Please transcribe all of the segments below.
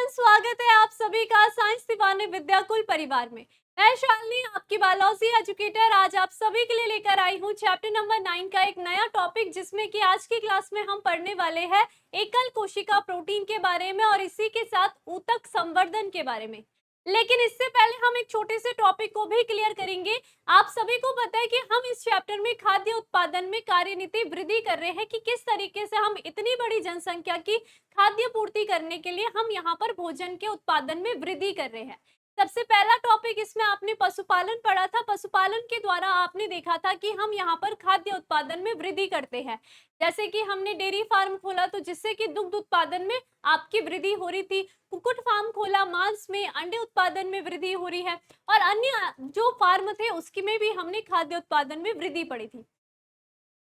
Everyone, स्वागत है आप सभी का साइंस दीवाने विद्याकुल परिवार में। मैं शालिनी, आपकी बायोलॉजी एजुकेटर, आज आप सभी के लिए लेकर आई हूँ चैप्टर नंबर 9 का एक नया टॉपिक, जिसमें कि आज की क्लास में हम पढ़ने वाले हैं एकल कोशिका प्रोटीन के बारे में और इसी के साथ ऊतक संवर्धन के बारे में। लेकिन इससे पहले हम एक छोटे से टॉपिक को भी क्लियर करेंगे। आप सभी को पता है कि हम इस चैप्टर में खाद्य उत्पादन में कार्यनीति वृद्धि कर रहे हैं कि किस तरीके से हम इतनी बड़ी जनसंख्या की खाद्य पूर्ति करने के लिए हम यहाँ पर भोजन के उत्पादन में वृद्धि कर रहे हैं। सबसे पहला टॉपिक इसमें आपने पशुपालन पढ़ा था। पशुपालन के द्वारा आपने देखा था कि हम यहाँ पर खाद्य उत्पादन में वृद्धि करते हैं। जैसे कि हमने डेयरी फार्म खोला तो जिससे कि दुग्ध उत्पादन में आपकी वृद्धि हो रही थी, कुक्कुट फार्म खोला, मांस में, अंडे उत्पादन में वृद्धि हो रही है, और अन्य जो फार्म थे उसकी में भी हमने खाद्य उत्पादन में वृद्धि पड़ी थी।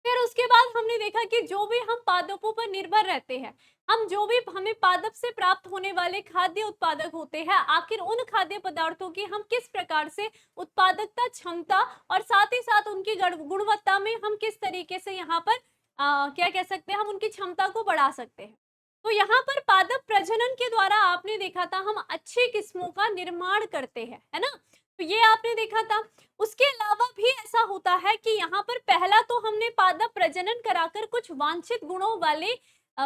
फिर उसके बाद हमने देखा कि जो भी हम पादपों पर निर्भर रहते हैं, हम जो भी हमें पादप से प्राप्त होने वाले खाद्य उत्पादक होते हैं, आखिर उन खाद्य पदार्थों की हम किस प्रकार से उत्पादकता, क्षमता और साथ ही साथ उनकी गुणवत्ता में हम किस तरीके से यहाँ पर क्या कह सकते हैं, हम उनकी क्षमता को बढ़ा सकते हैं। तो यहाँ पर पादप प्रजनन के द्वारा आपने देखा था हम अच्छी किस्मों का निर्माण करते हैं, है ना। तो ये आपने देखा था। उसके अलावा भी ऐसा होता है कि यहाँ पर पहला तो हमने पादप प्रजनन कराकर कुछ वांछित गुणों वाले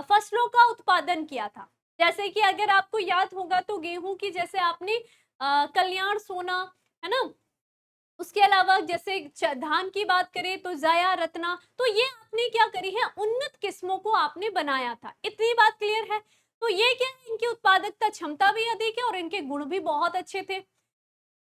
फसलों का उत्पादन किया था। जैसे कि अगर आपको याद होगा तो गेहूं की जैसे आपने कल्याण सोना, है ना। उसके अलावा जैसे धान की बात करें तो जया रत्ना, तो ये आपने क्या करी है, उन्नत किस्मों को आपने बनाया था। इतनी बात क्लियर है। तो ये क्या है, इनकी उत्पादकता क्षमता भी अधिक है और इनके गुण भी बहुत अच्छे थे।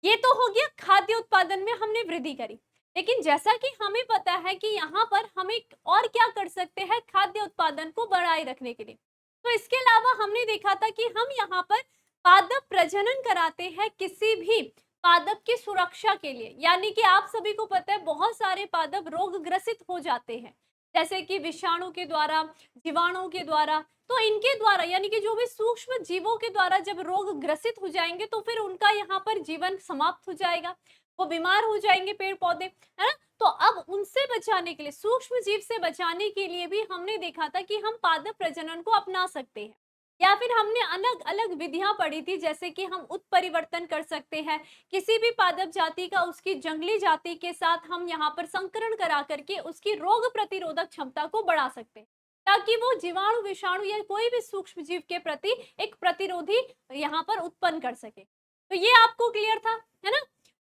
ये तो हो गया खाद्य उत्पादन में हमने वृद्धि करी। लेकिन जैसा कि हमें पता है कि यहाँ पर हमें और क्या कर सकते हैं खाद्य उत्पादन को बढ़ाए रखने के लिए, तो इसके अलावा हमने देखा था कि हम यहाँ पर पादप प्रजनन कराते हैं किसी भी पादप की सुरक्षा के लिए। यानी कि आप सभी को पता है बहुत सारे पादप रोग ग्रसित हो जाते हैं, जैसे कि विषाणु के द्वारा, जीवाणु के द्वारा। तो इनके द्वारा यानी कि जो भी सूक्ष्म जीवों के द्वारा जब रोग ग्रसित हो जाएंगे तो फिर उनका यहाँ पर जीवन समाप्त हो जाएगा, वो बीमार हो जाएंगे पेड़ पौधे, है ना। तो अब उनसे बचाने के लिए, सूक्ष्म जीव से बचाने के लिए भी हमने देखा था कि हम पादप प्रजनन को अपना सकते हैं। या फिर हमने अलग अलग विधियां पढ़ी थी, जैसे कि हम उत्परिवर्तन कर सकते हैं किसी भी पादप जाति का उसकी जंगली जाति के साथ, हम यहाँ पर संकरण करा करके उसकी रोग प्रतिरोधक क्षमता को बढ़ा सकते हैं, ताकि वो जीवाणु, विषाणु या कोई भी सूक्ष्म जीव के प्रति एक प्रतिरोधी यहाँ पर उत्पन्न कर सके। तो ये आपको क्लियर था, है ना।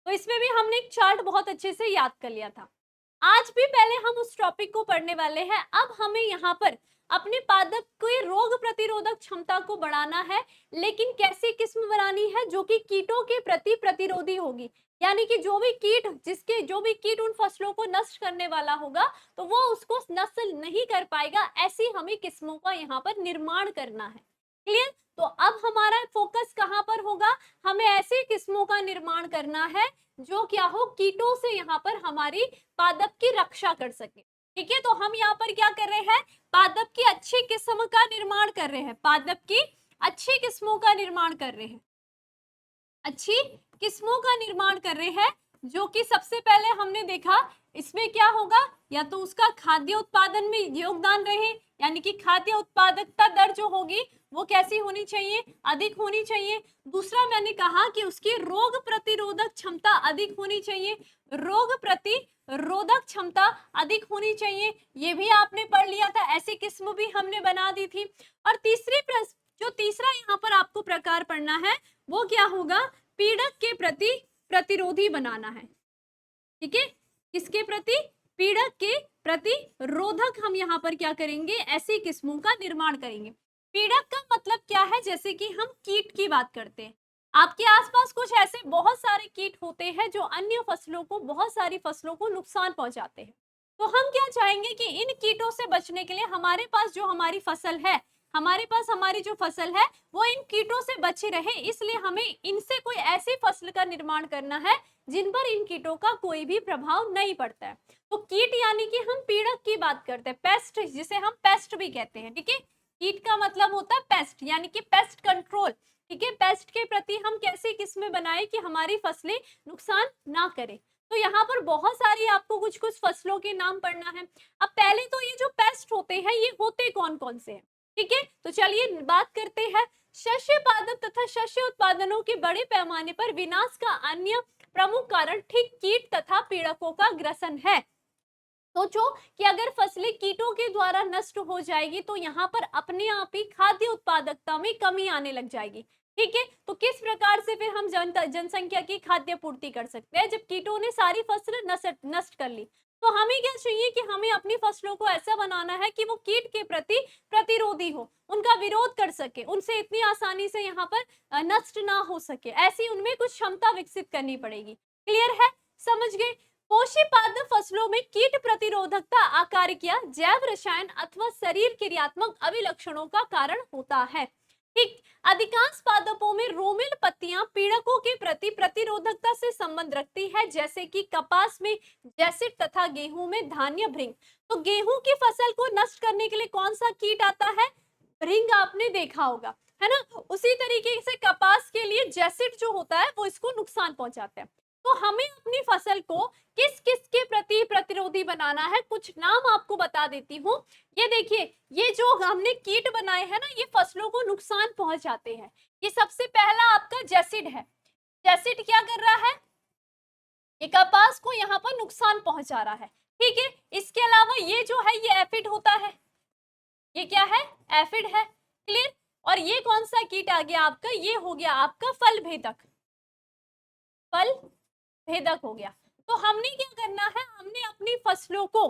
तो इसमें भी हमने एक चार्ट बहुत अच्छे से याद कर लिया था। आज भी पहले हम उस टॉपिक को पढ़ने वाले हैं। अब हमें यहाँ पर अपने पादप के रोग प्रतिरोधक क्षमता को बढ़ाना है, लेकिन कैसी किस्म बनानी है, जो कि कीटों के प्रति प्रतिरोधी होगी। यानी कि जो भी कीट उन फसलों को नष्ट करने वाला होगा तो वो उसको नष्ट नहीं कर पाएगा। ऐसी हमें किस्मों का यहाँ पर निर्माण करना है। क्लियर। तो अब हमारा फोकस कहाँ पर होगा, हमें ऐसी किस्मों का निर्माण करना है जो क्या हो, कीटों से यहाँ पर हमारी पादप की रक्षा कर सके। ठीक है। तो हम यहाँ पर क्या कर रहे हैं, पादप की अच्छी किस्म का निर्माण कर रहे हैं, पादप की अच्छी किस्मों का निर्माण कर रहे हैं, अच्छी किस्मों का निर्माण कर रहे हैं। जो कि सबसे पहले हमने देखा इसमें क्या होगा, या तो उसका खाद्य उत्पादन में योगदान रहे, यानी कि खाद्य उत्पादकता दर जो होगी वो कैसी होनी चाहिए, अधिक होनी चाहिए। दूसरा मैंने कहा कि उसकी रोग प्रतिरोधक क्षमता अधिक होनी चाहिए, रोग प्रतिरोधक क्षमता अधिक होनी चाहिए। ये भी आपने पढ़ लिया था, ऐसी किस्म भी हमने बना दी थी। और तीसरा यहाँ पर आपको प्रकार पढ़ना है वो क्या होगा, पीड़क के प्रति प्रतिरोधी बनाना है। ठीक है। किसके प्रति, पीड़क के प्रति रोधक हम यहाँ पर क्या करेंगे, ऐसी किस्मों का निर्माण करेंगे। पीड़क का मतलब क्या है, जैसे कि हम कीट की बात करते हैं, आपके आसपास कुछ ऐसे बहुत सारे कीट होते हैं जो अन्य फसलों को, बहुत सारी फसलों को नुकसान पहुंचाते हैं। तो हम क्या चाहेंगे कि इन कीटों से बचने के लिए हमारे पास जो हमारी फसल है, हमारी जो फसल है वो इन कीटों से बची रहे, इसलिए हमें इनसे कोई ऐसी फसल का निर्माण करना है जिन पर इन कीटों का कोई भी प्रभाव नहीं पड़ता है। तो कीट यानी कि हम पीड़क की बात करते हैं, पेस्ट, जिसे हम पेस्ट भी कहते हैं। ठीक है। कीट का मतलब होता है पेस्ट, यानी कि पेस्ट कंट्रोल। ठीक है। पेस्ट के प्रति हम कैसी किस्में बनाए कि हमारी फसलें नुकसान ना करें। तो यहाँ पर बहुत सारी आपको कुछ कुछ फसलों के नाम पढ़ना है। अब पहले तो ये जो पेस्ट होते हैं ये होते कौन कौन से हैं, ठीक है। तो चलिए बात करते हैं शस्य पादप तथा शस्य उत्पादनों के बड़े पैमाने पर विनाश का अन्य प्रमुख कारण ठीक कीट तथा पीड़कों का ग्रसन है। सोचो कि अगर फसलें कीटों के द्वारा नष्ट हो जाएगी तो यहाँ पर अपने आप ही खाद्य उत्पादकता में कमी आने लग जाएगी। ठीक है, तो किस प्रकार से फिर हम जनसंख्या की खाद्य पूर्ति कर सकते हैं जब कीटों ने सारी फसल नष्ट नष्ट कर ली। तो हमें क्या चाहिए कि हमें अपनी फसलों को ऐसा बनाना है कि वो कीट के प्रति प्रतिरोधी हो, उनका विरोध कर सके, उनसे इतनी आसानी से यहाँ पर नष्ट ना हो सके, ऐसी उनमें कुछ क्षमता विकसित करनी पड़ेगी। क्लियर है, समझ गए। पोषी पादप फसलों में कीट प्रतिरोधकता आकारिकीय, जैव रसायन अथवा शरीर क्रियात्मक अभिलक्षणों का कारण होता है। ठीक, अधिकांश पादपों में रोमिल पत्तियां पीड़कों के प्रति प्रतिरोधकता से संबंध रखती है, जैसे कि कपास में जैसिड तथा गेहूं में धान्य भृंग। तो गेहूं की फसल को नष्ट करने के लिए कौन सा कीट आता है? भृंग, आपने देखा होगा, है ना। उसी तरीके से कपास के लिए जैसिड जो होता है वो इसको नुकसान पहुंचाता है। तो हमें अपनी फसल को किस किस के प्रति प्रतिरोधी बनाना है, कुछ नाम आपको बता देती हूँ। ये देखिए, ये जो हमने कीट बनाए हैं ना, ये फसलों को नुकसान पहुंचाते हैं। ये सबसे पहला आपका जैसिड है। जैसिड क्या कर रहा है? ये कपास को यहाँ पर नुकसान पहुंचा रहा है। ठीक है, इसके अलावा ये जो है ये एफिड होता है। ये क्या है? एफिड है। क्लियर। और ये कौन सा कीट आ गया आपका? ये हो गया आपका फल भेदक। फल भेदक हो गया। तो हमने क्या करना है, हमने अपनी फसलों को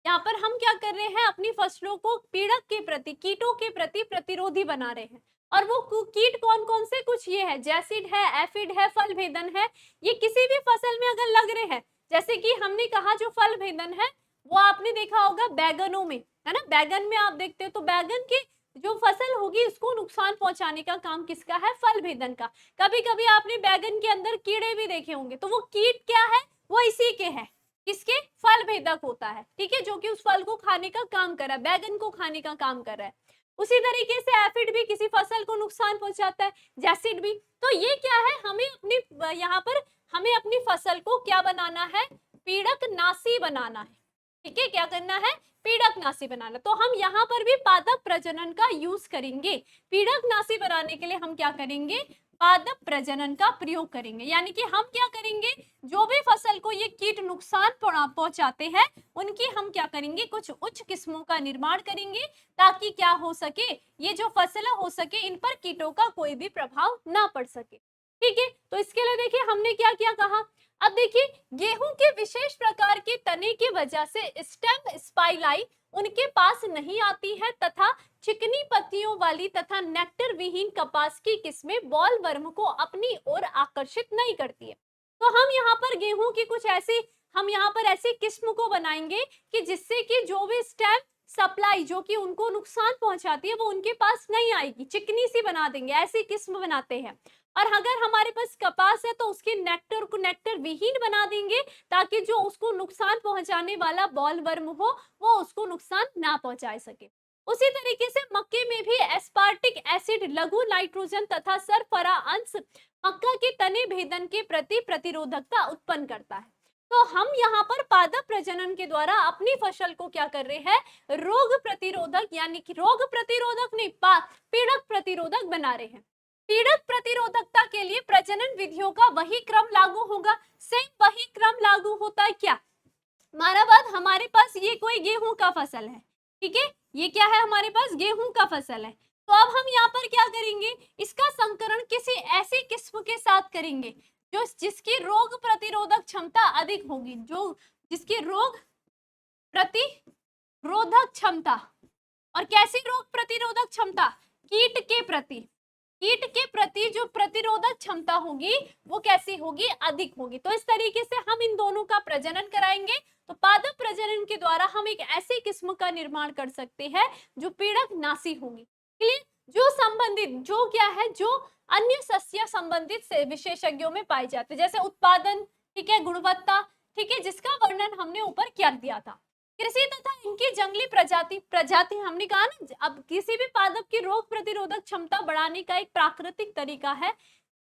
यहाँ पर हम क्या कर रहे हैं, अपनी फसलों को पीड़क के प्रति, कीटों के प्रति प्रतिरोधी बना रहे हैं। और वो कीट कौन कौन से? कुछ ये है, जैसिड है, एफिड है, फल भेदन है। ये किसी भी फसल में अगर लग रहे हैं, जैसे कि हमने कहा जो फल भेदन है वो आपने देखा होगा बैगनों में, है ना। बैगन में आप देखते हो तो बैगन की जो फसल होगी उसको नुकसान पहुंचाने का काम किसका है? फल भेदन का। कभी कभी आपने बैगन के अंदर कीड़े भी देखे होंगे, तो वो कीट क्या है? वो इसी के है, किसके? फल भेदक होता है। ठीक है, जो कि उस फल को खाने का काम कर रहा है, बैगन को खाने का काम कर रहा है। उसी तरीके से एफिड भी किसी फसल को नुकसान पहुंचाता है, जैसिड भी। तो ये क्या है, हमें अपनी यहाँ पर हमें अपनी फसल को क्या बनाना है? पीड़क नाशी बनाना है। ठीक है, क्या करना है? पीड़क नाशी बनाना। तो हम यहाँ पर भी पादप प्रजनन का यूज करेंगे। पीड़क नाशी बनाने के लिए हम क्या करेंगे? पादप प्रजनन का प्रयोग करेंगे। यानी कि हम क्या करेंगे, जो भी फसल को ये कीट नुकसान पहुंचाते हैं उनकी हम क्या करेंगे, कुछ उच्च किस्मों का निर्माण करेंगे, ताकि क्या हो सके, ये जो फसल हो सके इन पर कीटों का कोई भी प्रभाव ना पड़ सके। ठीक है, तो इसके लिए देखिए हमने क्या क्या कहा। अब देखिए, गेहूं के विशेष प्रकार के तने की वजह से स्टेम स्पाइलाई उनके पास नहीं आती है, तथा चिकनी पत्तियों वाली तथा नेक्टर विहीन कपास की किस्में बॉल वर्म को अपनी ओर आकर्षित नहीं करती है। तो हम यहाँ पर गेहूं की कुछ ऐसी, हम यहाँ पर ऐसी किस्म को बनाएंगे कि जिससे कि जो भी स्टेम सप्लाई जो कि उनको नुकसान पहुंचाती है वो उनके पास नहीं आएगी, चिकनी सी बना देंगे, ऐसी किस्म बनाते हैं। और अगर हमारे पास कपास है तो उसके नेक्टर को नेक्टर विहीन बना देंगे, ताकि जो उसको नुकसान पहुंचाने वाला बॉल वर्म हो वो उसको नुकसान ना पहुंचा सके। उसी तरीके से मक्के में भी एस्पार्टिक एसिड लघु नाइट्रोजन तथा सरफरा अंश मक्का के तने भेदन के प्रति प्रतिरोधकता उत्पन्न करता है। तो हम यहाँ पर पादप प्रजनन के द्वारा अपनी फसल को क्या कर रहे हैं, रोग प्रतिरोधक, यानी कि रोग प्रतिरोधक नहीं, पीड़क प्रतिरोधक बना रहे हैं। पीड़क प्रतिरोधकता के लिए प्रजनन विधियों का वही क्रम लागू होगा, सेम वही क्रम लागू होता है। क्या माना बात, हमारे पास ये कोई गेहूं का फसल है, ठीक है, ये क्या है, हमारे पास गेहूं का फसल है। तो अब हम यहाँ पर क्या करेंगे, इसका संकरण किसी ऐसी किस्म के साथ करेंगे जो जिसकी रोग प्रतिरोधक क्षमता अधिक होगी, जो जिसकी रोग प्रतिरोधक क्षमता, और कैसी रोग प्रतिरोधक क्षमता? कीट के प्रति जो प्रतिरोधक क्षमता होगी वो कैसी होगी? अधिक होगी। तो इस तरीके से हम इन दोनों का प्रजनन कराएंगे। तो पादप प्रजनन के द्वारा हम एक ऐसी किस्म का निर्माण कर सकते हैं जो पीड़क नाशी होगी। क्लियर? जो संबंधित, जो क्या है, जो अन्य सस्य संबंधित से विशेषज्ञों में पाए जाते हैं, जैसे उत्पादन, ठीक है, गुणवत्ता, ठीक है, जिसका वर्णन हमने ऊपर कर दिया था। कृषि तथा इनकी जंगली प्रजाति हमने कहा ना, अब किसी भी पादप की रोग प्रतिरोधक क्षमता बढ़ाने का एक प्राकृतिक तरीका है,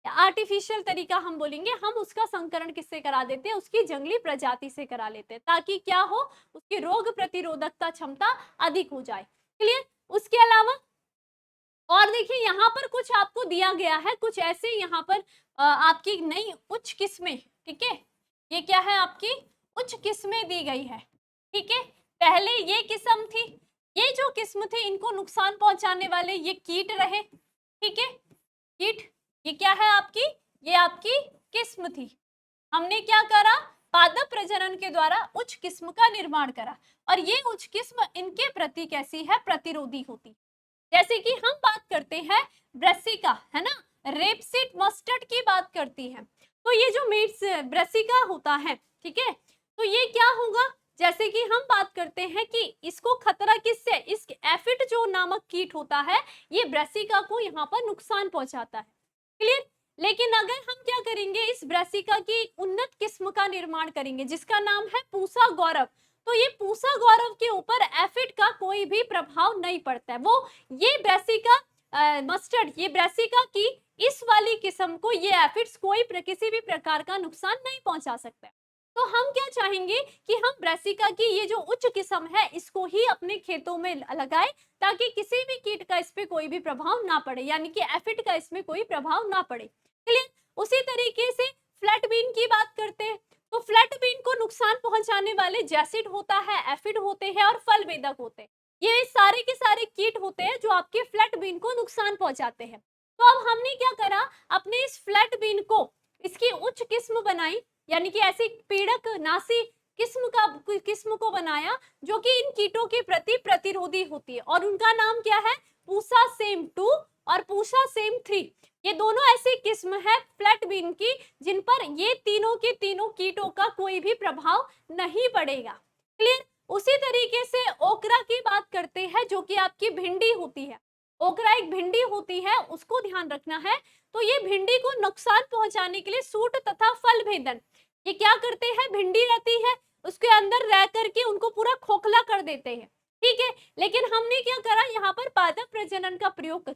आर्टिफिशियल तरीका हम बोलेंगे, हम उसका संकरण किससे करा देते हैं? उसकी जंगली प्रजाति से करा लेते हैं, ताकि क्या हो, उसकी रोग प्रतिरोधकता क्षमता अधिक हो जाए। क्लियर? उसके अलावा और देखिए यहाँ पर कुछ आपको दिया गया है, कुछ ऐसे यहाँ पर आपकी नई उच्च किस्में, ठीक है, ये क्या है आपकी उच्च किस्में दी गई है, ठीक है। पहले ये किस्म थी, ये जो किस्म थी इनको नुकसान पहुंचाने वाले ये कीट रहे, ठीक है, कीट, ये क्या है आपकी, ये आपकी किस्म थी। हमने क्या करा, पादप प्रजनन के द्वारा उच्च किस्म का निर्माण करा, और ये उच्च किस्म इनके प्रति कैसी है, प्रतिरोधी होती। जैसे कि हम बात करते हैं ब्रेसिका, है ना, रेपसीड मस्टर्ड की बात करती है, तो ये जो मीट्स ब्रेसिका होता है, ठीक है, तो ये क्या होगा, जैसे कि हम बात करते हैं कि इसको खतरा किससे, इस एफिड जो नामक कीट होता है, ये ब्रेसिका को यहाँ पर नुकसान पहुंचाता है, क्लियर। लेकिन अगर हम क्या करेंगे, इस ब्रेसिका की उन्नत किस्म का निर्माण करेंगे जिसका नाम है पूसा गौरव, तो ये पूसा गौरव के ऊपर एफिड का कोई भी प्रभाव नहीं पड़ता है। वो ये ब्रेसिका मस्टर्ड, ये ब्रेसिका की इस वाली किस्म को ये एफिड्स कोई किसी भी प्रकार का नुकसान नहीं पहुंचा सकता है। तो हम क्या चाहेंगे कि हम ब्रेसिका की ये जो उच्च किस्म है इसको ही अपने खेतों में लगाएं, ताकि किसी भी कीट का इस पे कोई भी प्रभाव ना पड़े, यानी कि एफिड का इसमें कोई प्रभाव ना पड़े, क्लियर। उसी तरीके से फ्लैट बीन की बात करते हैं, तो फ्लैट बीन को नुकसान पहुंचाने वाले जैसिड होता है, एफिड होते हैं और फल वेदक होते हैं। ये सारे के सारे कीट होते हैं जो आपके फ्लैट बीन को नुकसान पहुंचाते हैं। तो अब हमने क्या करा, अपने इस फ्लैट बीन को इसकी उच्च किस्म बनाई, यानी कि ऐसी पीड़क नासी किस्म को बनाया जो कि इन कीटों के प्रति प्रतिरोधी होती है, और उनका नाम क्या है, पूसा सेम 2 और पूसा सेम 3। ये दोनों ऐसी किस्म है फ्लैट बीन की जिन पर ये तीनों के तीनों कीटों का कोई भी प्रभाव नहीं पड़ेगा, क्लियर। उसी तरीके से ओकरा की बात करते हैं, जो कि आपकी भिंडी होती है, ओकरा एक भिंडी होती है, उसको ध्यान रखना है। तो ये भिंडी को नुकसान पहुंचाने के लिए सूट तथा फल भेदन, ये क्या करते हैं, भिंडी रहती है उसके अंदर रह करके उनको पूरा खोखला कर देते हैं, ठीक है। लेकिन हमने क्या करा, यहाँ पर पादप प्रजनन का प्रयोग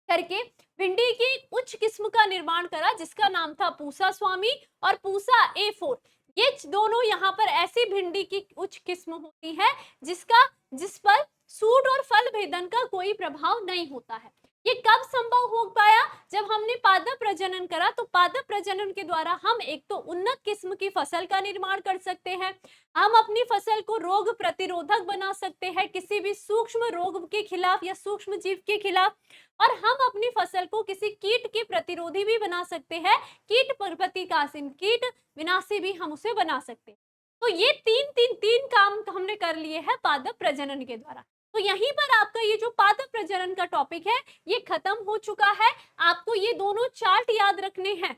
करके भिंडी की उच्च किस्म का निर्माण करा जिसका नाम था पूसा स्वामी और पूसा A4। ये दोनों यहाँ पर ऐसी भिंडी की उच्च किस्म होती है जिस पर सूट और फल भेदन का कोई प्रभाव नहीं होता है। ये कब संभव हो पाया, जब हमने पादप प्रजनन करा। तो पादप प्रजनन के द्वारा हम एक तो उन्नत किस्म की फसल का निर्माण कर सकते हैं, हम अपनी फसल को रोग प्रतिरोधक बना सकते हैं किसी भी सूक्ष्म रोग के खिलाफ या सूक्ष्म जीव के खिलाफ, और हम अपनी फसल को किसी कीट के प्रतिरोधी भी बना सकते हैं, कीट प्रतिकाशिन कीट विनाशी भी हम उसे बना सकते हैं। तो ये तीन काम हमने कर लिए हैं पादप प्रजनन के द्वारा। तो यहीं पर आपका ये जो पादप प्रजनन का टॉपिक है ये खत्म हो चुका है। आपको ये दोनों चार्ट याद रखने हैं,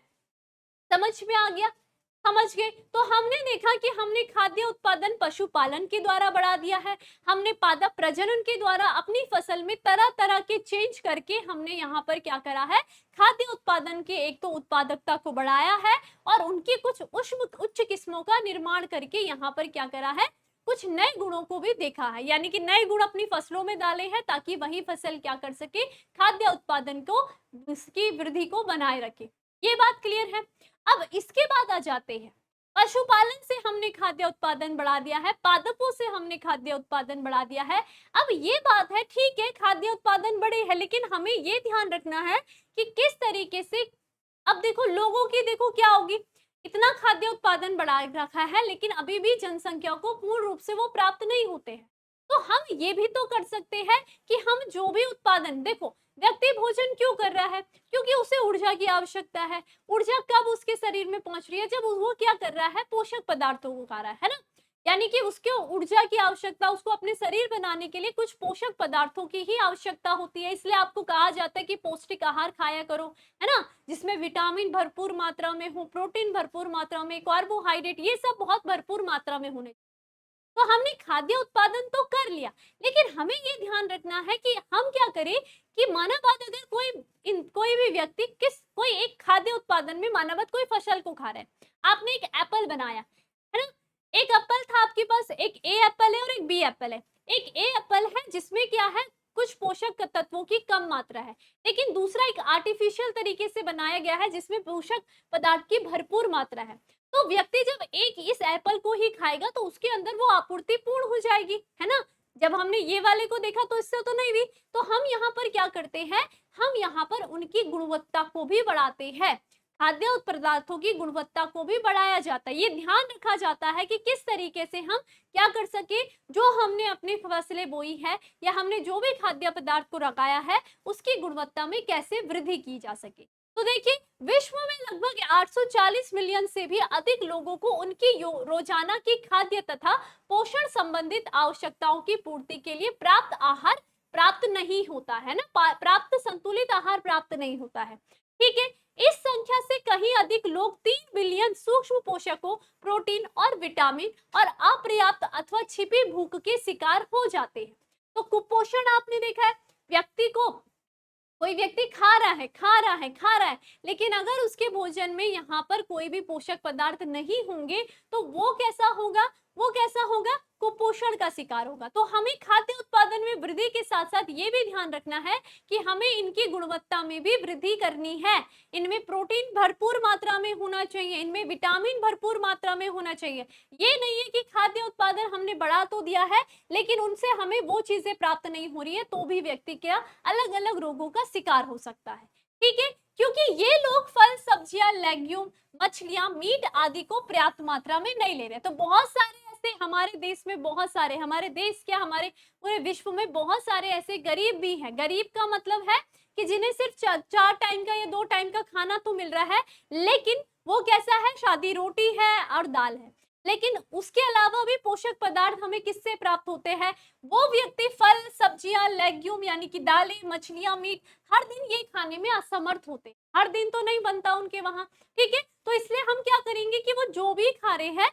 समझ में आ गया, समझ गए। तो हमने देखा कि हमने खाद्य उत्पादन पशुपालन के द्वारा बढ़ा दिया है, हमने पादप प्रजनन के द्वारा अपनी फसल में तरह तरह के चेंज करके हमने यहाँ पर क्या करा है, खाद्य उत्पादन के एक तो उत्पादकता को बढ़ाया है और उनकी कुछ उच्च किस्मों का निर्माण करके यहाँ पर क्या करा है, कुछ नए गुणों को भी देखा है, यानी कि नए गुण अपनी फसलों में डाले हैं ताकि वही फसल क्या कर सके, खाद्य उत्पादन को उसकी वृद्धि को बनाए रखे। ये बात क्लियर है। अब इसके बाद आ जाते हैं पशुपालन से हमने खाद्य उत्पादन बढ़ा दिया है, पादपों से हमने खाद्य उत्पादन बढ़ा दिया है। अब ये बात है, ठीक है खाद्य उत्पादन बढ़े है, लेकिन हमें ये ध्यान रखना है कि किस तरीके से। अब देखो लोगों की देखो क्या होगी, इतना खाद्य उत्पादन बढ़ा रखा है लेकिन अभी भी जनसंख्या को पूर्ण रूप से वो प्राप्त नहीं होते हैं। तो हम ये भी तो कर सकते हैं कि हम जो भी उत्पादन, देखो व्यक्ति भोजन क्यों कर रहा है, क्योंकि उसे ऊर्जा की आवश्यकता है। ऊर्जा कब उसके शरीर में पहुंच रही है, जब वो क्या कर रहा है, पोषक पदार्थों को खा रहा है ना, यानी कि उसके ऊर्जा की आवश्यकता, उसको अपने शरीर बनाने के लिए कुछ पोषक पदार्थों की ही आवश्यकता होती है। इसलिए आपको कहा जाता है कि पौष्टिक आहार खाया करो, है ना, जिसमें विटामिन भरपूर मात्रा में हो, प्रोटीन भरपूर मात्रा में, कार्बोहाइड्रेट ये सब बहुत भरपूर मात्रा में होने। तो हमने खाद्य उत्पादन तो कर लिया, लेकिन हमें ये ध्यान रखना है कि हम क्या करें कि मानववाद, अगर कोई भी व्यक्ति कोई एक खाद्य उत्पादन में मानववाद कोई फसल को खा रहा है, आपने एक एप्पल बनाया है ना, एक एप्पल था आपके पास, एक ए एप्पल है और एक बी एप्पल है। एक ए एप्पल है जिसमें क्या है, कुछ पोषक तत्वों की कम मात्रा है, लेकिन दूसरा एक आर्टिफिशियल तरीके से बनाया गया है जिसमें पोषक पदार्थ की भरपूर मात्रा है। तो व्यक्ति जब एक इस एप्पल को ही खाएगा तो उसके अंदर वो आपूर्ति पूर्ण हो जाएगी, है ना, जब हमने ये वाले को देखा तो इससे तो नहीं हुई, तो हम यहाँ पर क्या करते हैं, हम यहाँ पर उनकी गुणवत्ता को भी बढ़ाते हैं, खाद्य पदार्थों की गुणवत्ता को भी बढ़ाया जाता है। ये ध्यान रखा जाता है कि किस तरीके से हम क्या कर सके, जो हमने अपनी फसलें बोई है या हमने जो भी खाद्य पदार्थ को लगाया है उसकी गुणवत्ता में कैसे वृद्धि की जा सके। तो देखिए, विश्व में लगभग 840 मिलियन से भी अधिक लोगों को उनकी रोजाना की खाद्य तथा पोषण संबंधित आवश्यकताओं की पूर्ति के लिए प्राप्त आहार प्राप्त नहीं होता है ना, प्राप्त संतुलित आहार प्राप्त नहीं होता है। ठीक है, इस संख्या से कहीं अधिक लोग 3 बिलियन सूक्ष्म पोषकों, प्रोटीन और विटामिन और अपर्याप्त अथवा छिपी भूख के शिकार हो जाते हैं। तो कुपोषण आपने देखा है, व्यक्ति को, कोई व्यक्ति खा रहा है खा रहा है खा रहा है, लेकिन अगर उसके भोजन में यहाँ पर कोई भी पोषक पदार्थ नहीं होंगे तो वो कैसा होगा, वो कैसा होगा, कुपोषण का शिकार होगा। तो हमें खाद्य उत्पादन में वृद्धि के साथ साथ ये भी ध्यान रखना है कि हमें इनकी गुणवत्ता में भी वृद्धि करनी है। इनमें प्रोटीन भरपूर मात्रा में होना चाहिए, इनमें विटामिन भरपूर मात्रा में होना चाहिए। ये नहीं है कि खाद्य उत्पादन हमने बढ़ा तो दिया है लेकिन उनसे हमें वो चीजें प्राप्त नहीं हो रही है, तो भी व्यक्ति क्या अलग अलग रोगों का शिकार हो सकता है। ठीक है, क्योंकि ये लोग फल, सब्जियां, लेग्यूम, मछलियां, मीट आदि को पर्याप्त मात्रा में नहीं ले रहे। तो बहुत सारे ऐसे हमारे देश में, बहुत सारे, हमारे देश क्या, हमारे पूरे विश्व में बहुत सारे ऐसे गरीब भी हैं। गरीब का मतलब है कि जिन्हें सिर्फ 4 टाइम का या 2 टाइम का खाना तो मिल रहा है, लेकिन वो कैसा है, सादी रोटी है और दाल है, लेकिन उसके अलावा भी पोषक पदार्थ हमें किससे प्राप्त होते हैं, वो व्यक्ति फल, सब्जियां, लेग्यूम यानी कि दालें, मछलियां, मीट हर दिन ये खाने में असमर्थ होते हैं। हर दिन तो नहीं बनता उनके वहां। ठीक है, तो इसलिए हम क्या करेंगे कि वो जो भी खा रहे हैं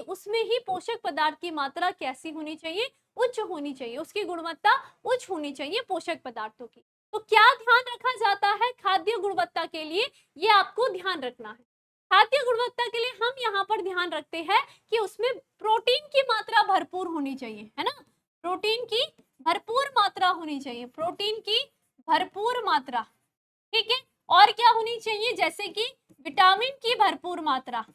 उसमें ही पोषक पदार्थ की मात्रा कैसी होनी चाहिए, उच्च होनी चाहिए, उसकी गुणवत्ता उच्च होनी चाहिए पोषक पदार्थों की। तो क्या ध्यान रखा जाता है खाद्य गुणवत्ता के लिए, ये आपको ध्यान रखना है। खाद्य गुणवत्ता के लिए हम यहाँ पर ध्यान रखते हैं कि उसमें प्रोटीन की मात्रा भरपूर होनी चाहिए, है ना, प्रोटीन की भरपूर मात्रा होनी चाहिए, प्रोटीन की भरपूर मात्रा। ठीक है, और क्या होनी चाहिए, जैसे कि विटामिन की भरपूर मात्रा।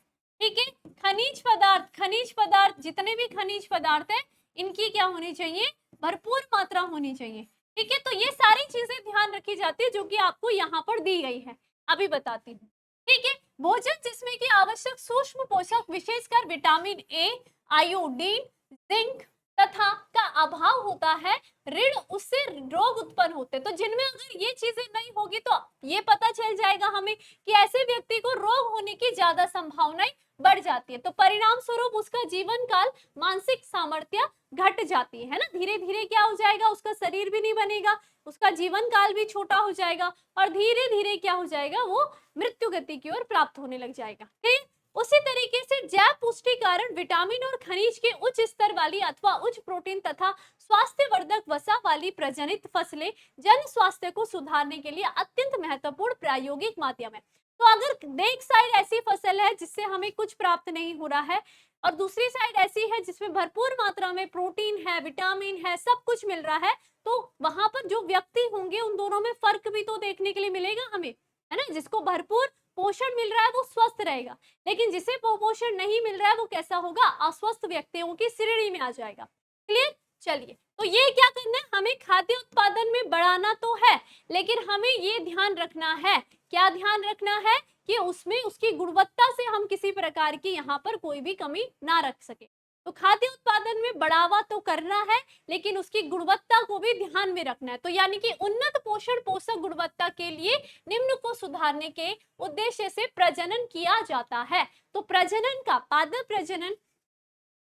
ठीक है, खनिज पदार्थ जितने भी खनिज पदार्थ है इनकी क्या होनी चाहिए, भरपूर मात्रा होनी चाहिए। ठीक है, तो ये सारी चीजें ध्यान रखी जाती है जो कि आपको यहाँ पर दी गई है, अभी बताती हूँ। ठीक है, भोजन जिसमें कि आवश्यक सूक्ष्म पोषक विशेषकर विटामिन ए, आयोडीन, जिंक तथा का अभाव होता है, ऋण उससे रोग उत्पन्न होते हैं। तो जिनमें अगर ये चीजें नहीं होगी तो ये पता चल जाएगा हमें कि ऐसे व्यक्ति को रोग होने की ज्यादा संभावनाएं बढ़ जाती है। तो परिणाम स्वरूप उसका जीवन काल, मानसिक सामर्थ्य घट जाती है ना, धीरे धीरे क्या हो जाएगा, उसका शरीर भी नहीं बनेगा, उसका जीवन काल भी छोटा हो जाएगा और धीरे धीरे क्या हो जाएगा, वो मृत्यु गति की ओर प्राप्त होने लग जाएगा। ठीक, उसी तरीके से जैव पुष्टिकरण, विटामिन और खनिज के उच्च स्तर वाली अथवा उच्च प्रोटीन तथा स्वास्थ्यवर्धक वसा वाली प्रजनित फसलें जन स्वास्थ्य को सुधारने के लिए अत्यंत महत्वपूर्ण प्रायोगिक माध्यम है। तो अगर एक साइड ऐसी फसल है जिससे हमें कुछ प्राप्त नहीं हो रहा है और दूसरी साइड ऐसी है जिसमें भरपूर मात्रा में प्रोटीन है, विटामिन है, सब कुछ मिल रहा है, तो वहां पर जो व्यक्ति होंगे उन दोनों में फर्क भी तो देखने के लिए मिलेगा हमें, है ना। जिसको भरपूर पोषण मिल रहा है वो स्वस्थ रहेगा, लेकिन जिसे पोषण नहीं मिल रहा है वो कैसा होगा, अस्वस्थ व्यक्तियों की श्रेणी में आ जाएगा। क्लियर, चलिए, तो ये क्या करना है, हमें खाद्य उत्पादन में बढ़ाना तो है, लेकिन हमें ये ध्यान रखना है, क्या ध्यान रखना है कि उसमें उसकी गुणवत्ता से हम किसी प्रकार की यहाँ पर कोई भी कमी ना रख सके। तो खाद्य उत्पादन में बढ़ावा तो करना है, लेकिन उसकी गुणवत्ता को भी ध्यान में रखना है। तो यानी कि उन्नत पोषण पोषक गुणवत्ता के लिए निम्न को सुधारने के उद्देश्य से प्रजनन किया जाता है। तो प्रजनन का, पादप प्रजनन,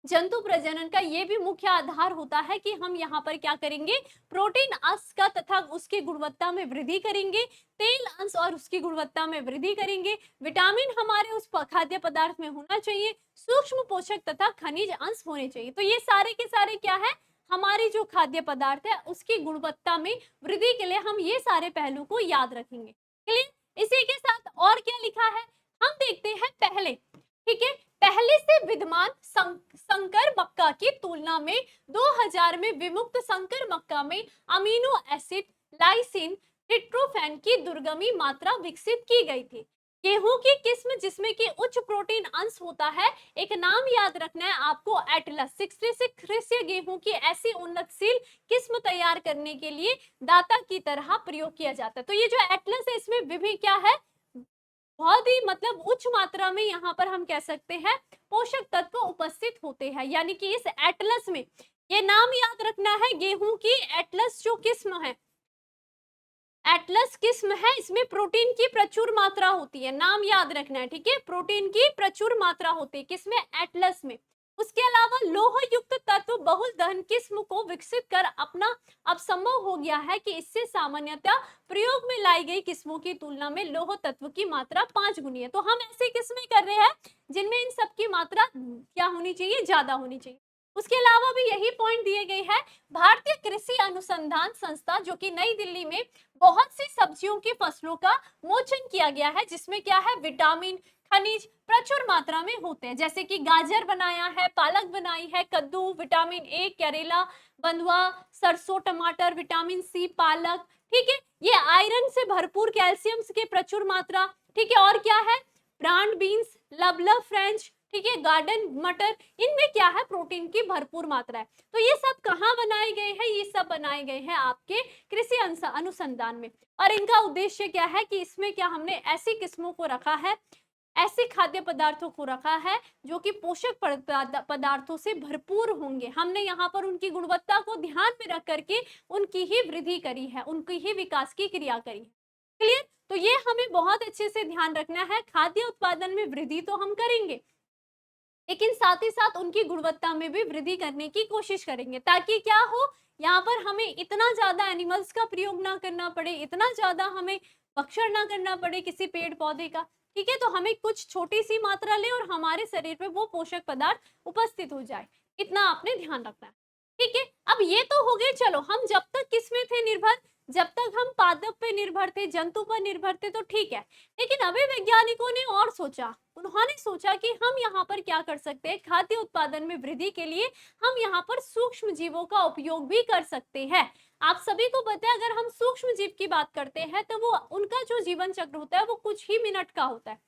जंतु प्रजनन का ये भी मुख्य आधार होता है कि हम यहाँ पर क्या करेंगे, प्रोटीन अंश का तथा उसकी गुणवत्ता में वृद्धि करेंगे, तेल अंश और उसकी गुणवत्ता में वृद्धि करेंगे, विटामिन हमारे उस खाद्य पदार्थ में होना चाहिए, सूक्ष्म पोषक तथा खनिज अंश होने चाहिए। तो ये सारे के सारे क्या है, हमारी जो खाद्य पदार्थ है उसकी गुणवत्ता में वृद्धि के लिए हम ये सारे पहलू को याद रखेंगे। क्लियर, इसी के साथ और क्या लिखा है हम देखते हैं पहले। ठीक है, पहले से विद्यमान संकर मक्का की तुलना में 2000 में विमुक्त संकर मक्का में अमीनो एसिड, लाइसिन, ट्रिप्टोफैन की दुर्गमी मात्रा विकसित की गई थी। गेहूं की किस्म जिसमें कि उच्च प्रोटीन अंश होता है, एक नाम याद रखना है आपको, एटलस। 66 गेहूं की ऐसी उन्नतशील किस्म तैयार करने के लिए दाता की तरह प्रयोग किया जाता है। तो ये जो एटलस है इसमें विभिन्न क्या है, बहुत ही मतलब उच्च मात्रा में यहाँ पर हम कह सकते हैं पोषक तत्व उपस्थित होते हैं। यानी कि इस एटलस में, ये नाम याद रखना है, गेहूं की एटलस जो किस्म है, एटलस किस्म है, इसमें प्रोटीन की प्रचुर मात्रा होती है। नाम याद रखना है, ठीक है, प्रोटीन की प्रचुर मात्रा होती है किसमें, एटलस में। उसके अलावा लोह युक्त तत्व बहुल दहन किस्म को विकसित कर अपना अब संभव हो गया है कि इससे सामान्यतः प्रयोग में लाई गई किस्मों की तुलना में लोह तत्व की मात्रा 5 गुनी है। तो हम ऐसी किस्में कर रहे हैं जिनमें इन सब की मात्रा क्या होनी चाहिए, ज्यादा होनी चाहिए। उसके अलावा भी यही पॉइंट दिए गए हैं, भारतीय कृषि अनुसंधान संस्था जो कि नई दिल्ली में बहुत सी सब्जियों की फसलों का मोचन किया गया है, जिसमें क्या है, विटामिन खनिज प्रचुर मात्रा में होते हैं। जैसे कि गाजर बनाया है, पालक बनाई है, कद्दू विटामिन ए, करेला, बंधुआ, सरसों, टमाटर विटामिन सी, पालक, ठीक है, ये आयरन से भरपूर, कैल्शियम के प्रचुर मात्रा, ठीक है। और क्या है, ब्रांड बीन्स, लबलब फ्रेंच, ठीक है, गार्डन मटर, इनमें क्या है, प्रोटीन की भरपूर मात्रा है। तो ये सब कहाँ बनाए गए हैं, ये सब बनाए गए हैं आपके कृषि अनुसंधान में। और इनका उद्देश्य क्या है कि इसमें क्या हमने ऐसी किस्मों को रखा है, ऐसे खाद्य पदार्थों को रखा है जो कि पोषक पदार्थों से भरपूर होंगे। हमने यहाँ पर उनकी गुणवत्ता को ध्यान में रख करके उनकी ही वृद्धि करी है, उनकी ही विकास की क्रिया करी है। क्लियर? तो ये हमें बहुत अच्छे से ध्यान रखना है, खाद्य उत्पादन में वृद्धि तो हम करेंगे, लेकिन साथ ही साथ उनकी गुणवत्ता में भी वृद्धि करने की कोशिश करेंगे, ताकि क्या हो, यहाँ पर हमें इतना ज्यादा एनिमल्स का प्रयोग ना करना पड़े, इतना ज्यादा हमें भक्षण ना करना पड़े किसी पेड़ पौधे का, ठीक है। तो हमें कुछ छोटी सी मात्रा ले और हमारे शरीर में वो पोषक पदार्थ उपस्थित हो जाए, इतना आपने ध्यान रखना है, ठीक है। अब ये तो हो गए, चलो हम जब तक किसमें थे निर्भर, जब तक हम पादप पे निर्भर थे, जंतु पर निर्भर थे, तो ठीक है। लेकिन अभी वैज्ञानिकों ने और सोचा, उन्होंने सोचा कि हम यहाँ पर क्या कर सकते हैं, खाद्य उत्पादन में वृद्धि के लिए हम यहाँ पर सूक्ष्म जीवों का उपयोग भी कर सकते हैं। आप सभी को पता है, अगर हम सूक्ष्म जीव की बात करते हैं तो वो उनका जो जीवन चक्र होता है वो कुछ ही मिनट का होता है,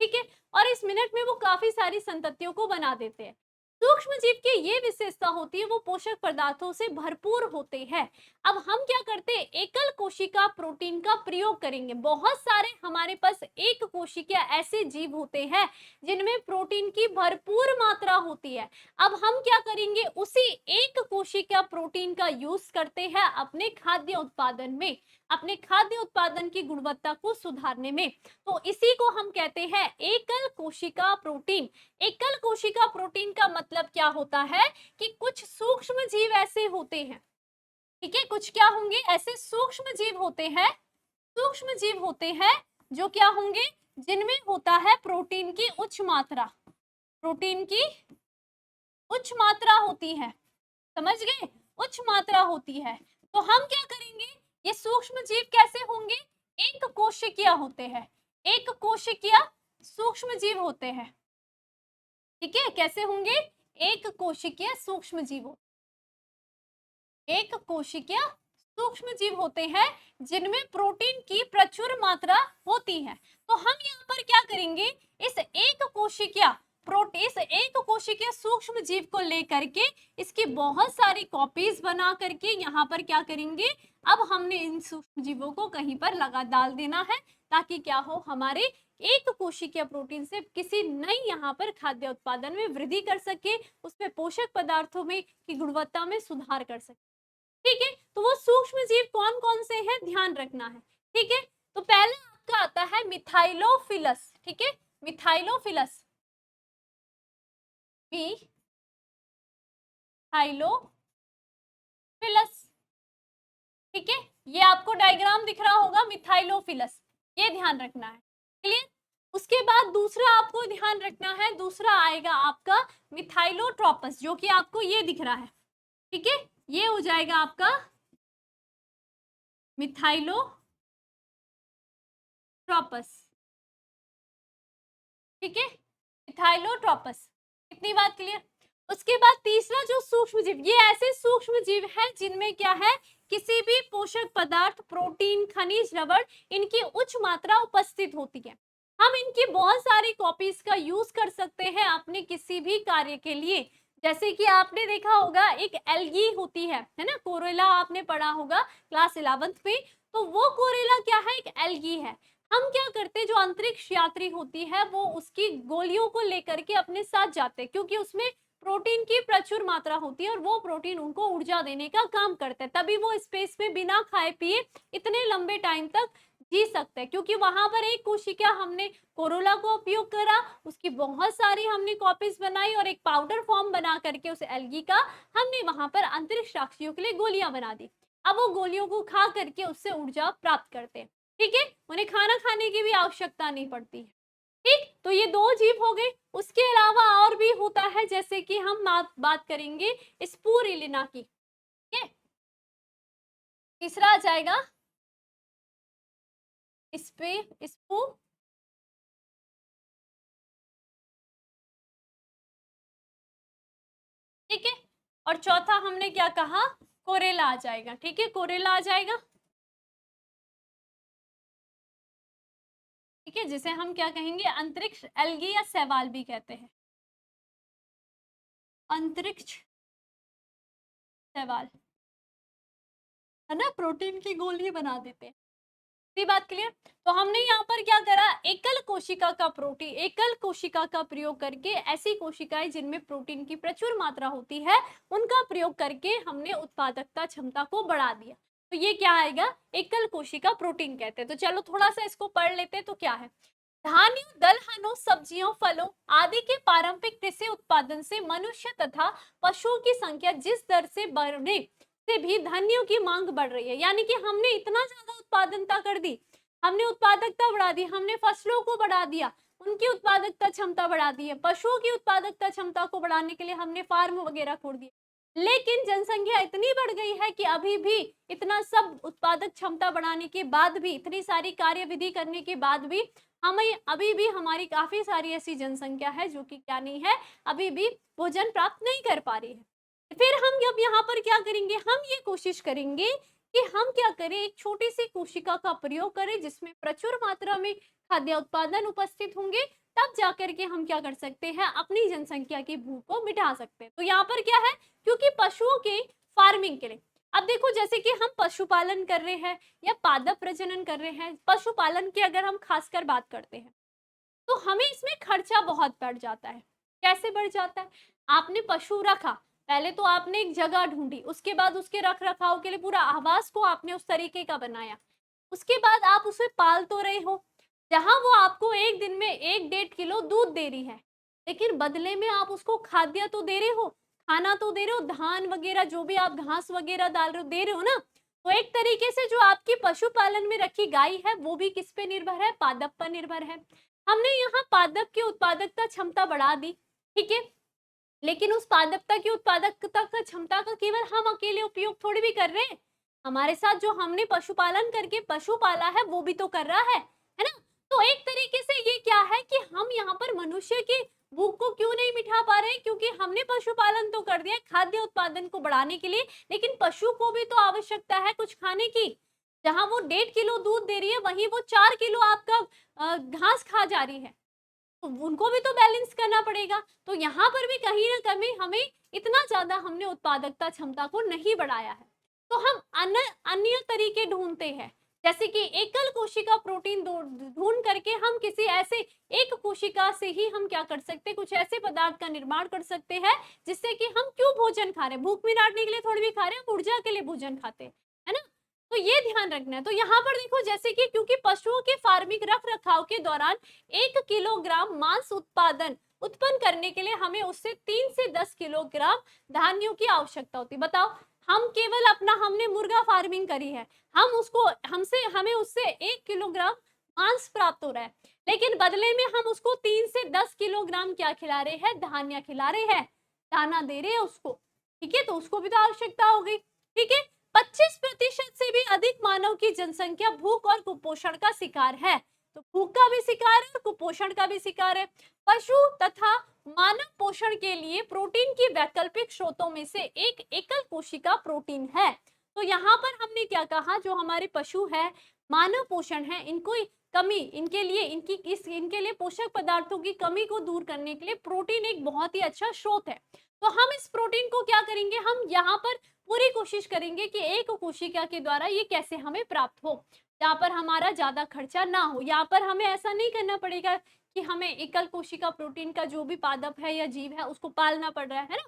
ठीक है। और इस मिनट में वो काफी सारी संततियों को बना देते हैं। सूक्ष्म जीव की ये विशेषता होती है, वो पोषक पदार्थों से भरपूर होते हैं। अब हम क्या करते हैं, एकल कोशिका प्रोटीन का प्रयोग करेंगे। बहुत सारे हमारे पास एक कोशिका ऐसे जीव होते हैं जिनमें प्रोटीन की भरपूर मात्रा होती है। अब हम क्या करेंगे, उसी एक कोशिका प्रोटीन का यूज करते हैं अपने खाद्य उत्पादन में, अपने खाद्य उत्पादन की गुणवत्ता को सुधारने में। तो इसी को हम कहते हैं एकल कोशिका प्रोटीन। एकल कोशिका प्रोटीन का मतलब क्या होता है कि कुछ सूक्ष्म जीव ऐसे होते हैं, ठीक है, कुछ क्या होंगे, ऐसे सूक्ष्म जीव होते हैं, सूक्ष्म जीव होते हैं जो क्या होंगे, जिनमें होता है प्रोटीन की उच्च मात्रा, प्रोटीन की उच्च मात्रा होती है, समझ गए, उच्च मात्रा होती है। तो हम क्या करेंगे, ये सूक्ष्म जीव कैसे होंगे, एक कोशिकीय होते हैं, एक कोशिकीय सूक्ष्म जीव होते हैं, ठीक है। कैसे होंगे, एक कोशिकीय सूक्ष्म जीव, एक कोशिकीय सूक्ष्म जीव होते हैं जिनमें प्रोटीन की प्रचुर मात्रा होती है। तो हम यहाँ पर क्या करेंगे, इस एक कोशिकीय प्रोटीन, इस एक कोशिकीय सूक्ष्म जीव को लेकर के इसकी बहुत सारी कॉपीज बना करके यहाँ पर क्या करेंगे, अब हमने इन सूक्ष्म जीवों को कहीं पर लगा डाल देना है, ताकि क्या हो, हमारे एक कोशिकीय प्रोटीन से किसी नई यहाँ पर खाद्य उत्पादन में वृद्धि कर सके, उसमें पोषक पदार्थों में की गुणवत्ता में सुधार कर सके, ठीक है। तो वो सूक्ष्म जीव कौन कौन से हैं, ध्यान रखना है, ठीक है। तो पहले आपका आता है मिथाइलोफिलस, ठीक है, मिथाइलोफिलस, मिथाइलोफिलस, ठीक है। ये आपको डायग्राम दिख रहा होगा, मिथाइलोफिलस, ये ध्यान रखना है, क्लियर। उसके बाद दूसरा आपको ध्यान रखना है, दूसरा आएगा आपका मिथाइलोट्रोपस, जो कि आपको ये दिख रहा है, ठीक है, ये हो जाएगा आपका मिथाइलोट्रोपस, ठीक है, मिथाइलोट्रोपस, इतनी बात क्लियर। उसके बाद तीसरा जो सूक्ष्म जीव, ये ऐसे सूक्ष्म जीव हैं जिनमें क्या है, किसी भी पोषक पदार्थ, प्रोटीन, खनिज, रबड़, इनकी उच्च मात्रा उपस्थित होती है। हम इनकी बहुत सारी कॉपीज का यूज कर सकते हैं अपने किसी भी कार्य के लिए। जैसे कि आपने देखा होगा एक एल्गी होती है ना, कोरेला आपने पढ़ा होगा क्लास 11th में। तो वो कोरेला क्या है, एक एल्गी है। हम क्या करते हैं, जो अंतरिक्ष यात्री होती है वो उसकी गोलियों को लेकर के अपने साथ जाते हैं, क्योंकि उसमें प्रोटीन की प्रचुर मात्रा होती है और वो प्रोटीन उनको ऊर्जा देने का काम करता है, तभी वो स्पेस में बिना खाए पिए इतने लंबे टाइम तक जी सकते हैं। क्योंकि वहां पर एक कोशिका हमने कोरोला को उपयोग करा, उसकी बहुत सारी हमने कॉपीज बनाई और एक पाउडर फॉर्म बना करके उस एल्गी का हमने वहां पर अंतरिक्ष यात्रियों के लिए गोलियां बना दी। अब वो गोलियों को खा करके उससे ऊर्जा प्राप्त करते हैं। ठीक है, उन्हें खाना खाने की भी आवश्यकता नहीं पड़ती है। ठीक, तो ये दो जीव हो गए। उसके अलावा और भी होता है, जैसे कि हम बात करेंगे स्पूरिलिना की। ठीक है, तीसरा आ जाएगा स्पू। ठीक है, और चौथा हमने क्या कहा, कोरेला आ जाएगा। ठीक है, कोरेला आ जाएगा। ठीक है, जिसे हम क्या कहेंगे, अंतरिक्ष एल्गी या शैवाल भी कहते हैं, अंतरिक्ष शैवाल, है ना, प्रोटीन की गोली बना देते हैं। सी बात क्लियर। तो हमने यहाँ पर क्या करा, एकल कोशिका का प्रोटीन, एकल कोशिका का प्रयोग करके ऐसी कोशिकाएं जिनमें प्रोटीन की प्रचुर मात्रा होती है उनका प्रयोग करके हमने उत्पादकता क्षमता को बढ़ा दिया। तो ये क्या आएगा, एकल कोशिका प्रोटीन कहते हैं। तो चलो थोड़ा सा इसको पढ़ लेते हैं। तो क्या है, धान्यों, दलहनों, सब्जियों, फलों आदि के पारंपरिक कृषि उत्पादन से मनुष्य तथा पशुओं की संख्या जिस दर से बढ़ने से भी धान्यों की मांग बढ़ रही है। यानी कि हमने इतना ज्यादा उत्पादनता कर दी, हमने उत्पादकता बढ़ा दी, हमने फसलों को बढ़ा दिया, उनकी उत्पादकता क्षमता बढ़ा दी है, पशुओं की उत्पादकता क्षमता को बढ़ाने के लिए हमने फार्म वगैरह खोल दिए। लेकिन जनसंख्या इतनी बढ़ गई है कि अभी भी इतना सब उत्पादक क्षमता बढ़ाने के बाद भी, इतनी सारी कार्यविधि करने के बाद भी हमें अभी भी हमारी काफी सारी ऐसी जनसंख्या है जो कि क्या नहीं है, अभी भी भोजन प्राप्त नहीं कर पा रही है। फिर हम अब यहाँ पर क्या करेंगे, हम ये कोशिश करेंगे कि हम क्या करें, एक छोटी सी कोशिका का प्रयोग करें जिसमें प्रचुर मात्रा में खाद्य उत्पादन उपस्थित होंगे। तब जाकर के हम क्या कर सकते हैं, अपनी जनसंख्या की भूख को मिटा सकते हैं। तो यहाँ पर क्या है, क्योंकि पशुओं के फार्मिंग के लिए, अब देखो जैसे कि हम पशुपालन कर रहे हैं या पादप प्रजनन कर रहे हैं, पशुपालन की अगर हम खासकर बात करते हैं तो हमें इसमें खर्चा बहुत बढ़ जाता है। कैसे बढ़ जाता है, आपने पशु रखा, पहले तो आपने एक जगह ढूंढी, उसके बाद उसके रख रखाव के लिए पूरा आवास को आपने उस तरीके का बनाया, उसके बाद आप उसे पाल तो रहे हो, जहां वो आपको एक दिन में 1-1.5 किलो दूध दे रही है, लेकिन बदले में आप उसको खाद्य तो दे रहे हो, खाना तो दे रहे हो, धान वगैरह जो भी आप घास वगैरह डाल रहे हो दे रहे हो ना। तो एक तरीके से जो आपकी पशुपालन में रखी गाय है वो भी किस पे निर्भर है, पादप पर निर्भर है। हमने यहाँ पादप की उत्पादकता क्षमता बढ़ा दी, ठीक है, लेकिन उस पादपता की उत्पादकता का क्षमता का केवल हम अकेले उपयोग थोड़ी भी कर रहे हैं, हमारे साथ जो हमने पशुपालन करके पशु पाला है वो भी तो कर रहा है ना। तो एक तरीके से ये क्या है कि हम यहाँ पर मनुष्य की भूख को क्यों नहीं मिटा पा रहे, क्योंकि हमने पशुपालन तो कर दिया खाद्य उत्पादन को बढ़ाने के लिए, लेकिन पशु को भी तो आवश्यकता है कुछ खाने की। जहां वो 1.5 किलो दूध दे रही है वहीं वो 4 किलो आपका घास खा जा रही है, तो उनको भी तो बैलेंस करना पड़ेगा। तो यहाँ पर भी कहीं ना कहीं हमें इतना ज्यादा हमने उत्पादकता क्षमता को नहीं बढ़ाया है। तो हम अन्य अन्य तरीके ढूंढते हैं, जैसे कि एकल कोशिका प्रोटीन ढूंढ करके हम किसी ऐसे एक कोशिका से ही हम क्या कर सकते हैं, कुछ ऐसे पदार्थ का निर्माण कर सकते हैं जिससे कि हम क्यों भोजन खा रहे हैं, भूख मिटाने के लिए थोड़ी भी खा रहे हैं, हम ऊर्जा के लिए भोजन खाते हैं, है ना। तो ये ध्यान रखना है। तो यहाँ पर देखो जैसे कि क्योंकि पशुओं के फार्मिंग रख रखाव के दौरान 1 किलोग्राम मांस उत्पन्न करने के लिए हमें उससे 3 से 10 किलोग्राम धान्यों की आवश्यकता होती है। बताओ, हम केवल अपना हमने मुर्गा फार्मिंग करी है, हमें उससे 1 किलोग्राम मांस प्राप्त हो रहा है, लेकिन बदले में हम उसको 3 से 10 किलोग्राम क्या खिला रहे हैं, धान्य खिला रहे हैं, दाना दे रहे हैं उसको। ठीक है, तो उसको भी तो आवश्यकता हो गई। ठीक है, 25% से भी अधिक मानव की जनसंख्या भूख और कुपोषण का शिकार है। तो भूख का भी शिकार है और कुपोषण का भी शिकार है। पशु तथा मानव पोषण के लिए प्रोटीन की वैकल्पिक स्रोतों में से एक एकल कोशिका प्रोटीन है। तो यहाँ पर हमने क्या कहा, जो हमारे पशु है, मानव पोषण है, इनको कमी, इनके लिए पोषक पदार्थों की कमी को दूर करने के लिए प्रोटीन एक बहुत ही अच्छा स्रोत है। तो हम इस प्रोटीन को क्या करेंगे, हम यहाँ पर पूरी कोशिश करेंगे कि एक कोशिका के द्वारा ये कैसे हमें प्राप्त हो, जहाँ पर हमारा ज्यादा खर्चा ना हो। यहाँ पर हमें ऐसा नहीं करना पड़ेगा कि हमें एकल कोशिका प्रोटीन का जो भी पादप है या जीव है उसको पालना पड़ रहा है ना।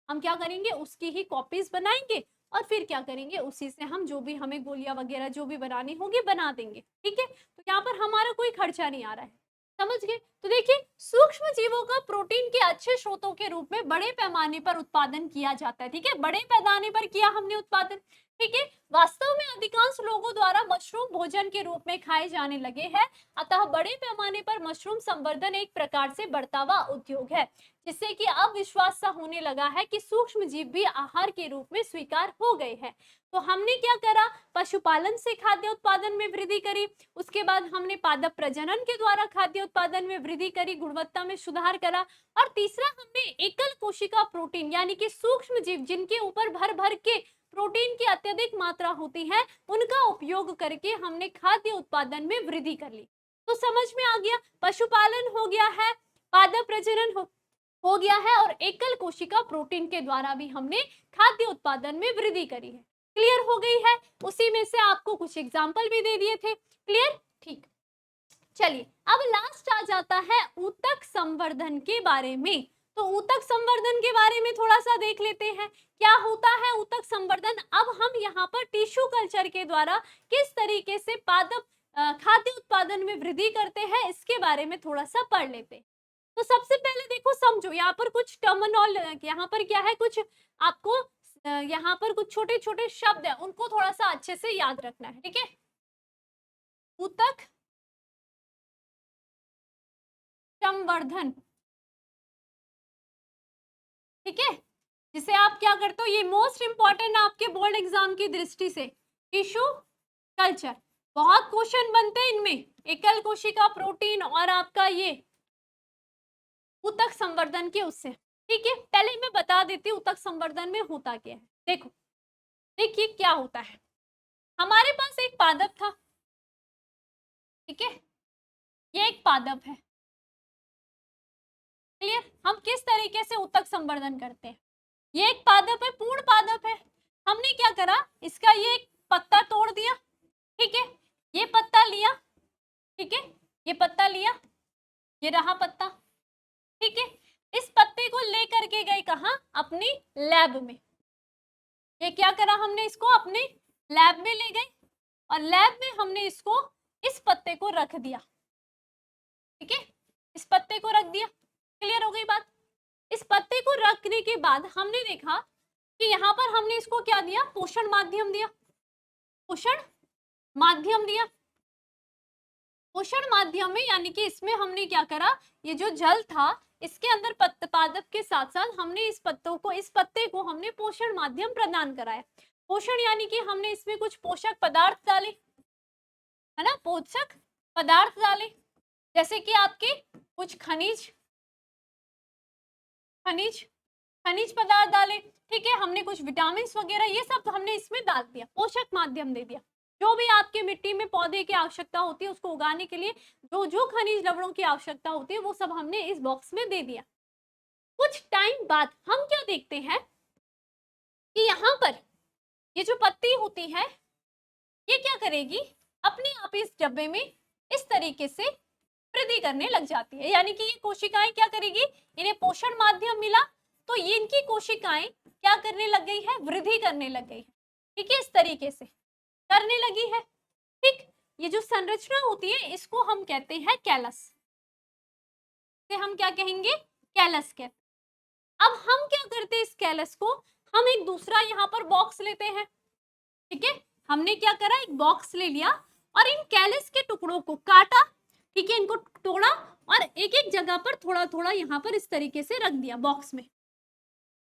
हम क्या करेंगे, उसकी ही कॉपीज बनाएंगे और फिर क्या करेंगे, उसी से हम जो भी हमें गोलियां वगैरह जो भी बनानी होगी बना देंगे। ठीक है, तो यहाँ पर हमारा कोई खर्चा नहीं आ रहा है, समझ गए। तो देखिए, सूक्ष्म जीवों का प्रोटीन के अच्छे स्रोतों के रूप में बड़े पैमाने पर उत्पादन किया जाता है। ठीक है, बड़े पैमाने पर किया हमने उत्पादन। ठीक है, वास्तव में अधिकांश लोगों द्वारा मशरूम भोजन के रूप में खाए जाने लगे हैं, अतः बड़े पैमाने पर मशरूम संवर्धन एक प्रकार से बढ़ता हुआ उद्योग है, जिससे कि अब विश्वास सा होने लगा है कि सूक्ष्म जीव भी आहार के रूप में स्वीकार हो गए हैं। तो हमने क्या करा, पशुपालन से खाद्य उत्पादन में वृद्धि करी, उसके बाद हमने पादप प्रजनन के द्वारा खाद्य उत्पादन में वृद्धि करी, गुणवत्ता में सुधार करा, और तीसरा हमने एकल कोशिका प्रोटीन यानी कि सूक्ष्म जीव जिनके ऊपर भर भर के प्रोटीन की अत्यधिक मात्रा होती है, उनका उपयोग करके हमने खाद्य उत्पादन में वृद्धि कर ली। तो समझ में आ गया, पशुपालन हो गया है, पादप प्रजनन हो गया है, और एकल कोशिका प्रोटीन के द्वारा भी हमने खाद्य उत्पादन में वृद्धि करी है। क्लियर हो गई है। उसी में से आपको कुछ एग्जाम्पल भी दे दिए थे। क्लियर, ठीक। चलिए, अब लास्ट आ जाता है ऊतक संवर्धन के बारे में। तो ऊतक संवर्धन के बारे में थोड़ा सा देख लेते हैं, क्या होता है ऊतक संवर्धन। अब हम यहाँ पर टिश्यू कल्चर के द्वारा किस तरीके से पादप खाद्य उत्पादन में वृद्धि करते हैं, इसके बारे में थोड़ा सा पढ़ लेते हैं। तो सबसे पहले देखो, समझो यहाँ पर कुछ टर्मिनोल, यहाँ पर क्या है, कुछ आपको यहाँ पर कुछ छोटे छोटे शब्द है, उनको थोड़ा सा अच्छे से याद रखना है। ठीक है, ऊतक संवर्धन, ठीक है, जिसे आप क्या करते हो, ये मोस्ट इंपॉर्टेंट आपके बोर्ड एग्जाम की दृष्टि से, टिश्यू कल्चर, बहुत क्वेश्चन बनते हैं इनमें, एकल कोशिका प्रोटीन और आपका ये ऊतक संवर्धन के उससे। ठीक है, पहले मैं बता देती हूँ ऊतक संवर्धन में होता क्या है। देखो, देखिए क्या होता है, हमारे पास एक पादप था, ठीक है, ये एक पादप है। क्लियर, हम किस तरीके से ऊतक संवर्धन करते हैं, ये एक पादप है, पूर्ण पादप है, हमने क्या करा, इसका ये एक पत्ता तोड़ दिया, ठीक है, ये पत्ता लिया, ठीक है, ये पत्ता लिया, ये रहा पत्ता, ठीक है, इस पत्ते को लेकर के गए कहा, अपनी लैब में। ये क्या करा हमने, इसको अपने लैब में ले गए और लैब में हमने इसको, इस पत्ते को रख दिया, ठीक है, इस पत्ते को रख दिया। क्लियर हो गई बात। इस पत्ते को रखने के बाद हमने देखा कि यहाँ पर हमने इसको क्या दिया, पोषण माध्यम दिया, पोषण माध्यम दिया। पोषण माध्यम में यानी कि इसमें हमने क्या करा, ये जो जल था इसके अंदर पादप के साथ साथ हमने इस पत्ते को हमने पोषण माध्यम प्रदान कराया। पोषण यानी कि हमने इसमें कुछ पोषक पदार्थ डाले, है ना, पोषक पदार्थ डाले, जैसे कि आपके कुछ खनिज पदार्थ डाले, ठीक है, हमने कुछ विटामिन वगैरह ये सब हमने इसमें डाल दिया, पोषक माध्यम दे दिया। जो भी आपके मिट्टी में पौधे की आवश्यकता होती है उसको उगाने के लिए जो जो खनिज लवणों की आवश्यकता होती है वो सब हमने इस बॉक्स में दे दिया। कुछ टाइम बाद हम क्या देखते हैं कि यहाँ पर ये जो पत्ती होती है ये क्या करेगी, अपने आप इस डब्बे में इस तरीके से वृद्धि करने लग जाती है, यानी कि ये कोशिकाएं क्या करेगी, इन्हें पोषण माध्यम मिला तो ये इनकी कोशिकाएं क्या करने लग गई है, वृद्धि करने लग गई है, ठीक है, इस तरीके से करने लगी है। ठीक, ये जो संरचना होती है इसको हम कहते हैं कैलस, से हम क्या कहेंगे, कैलस कहते। अब हम क्या करते हैं, इस कैलस को हम एक दूसरा यहाँ पर बॉक्स लेते हैं, ठीक है, हमने क्या करा, एक बॉक्स ले लिया और इन कैलस के टुकड़ों को काटा, ठीक है, इनको तोड़ा और एक एक जगह पर थोड़ा थोड़ा यहाँ पर इस तरीके से रख दिया बॉक्स में,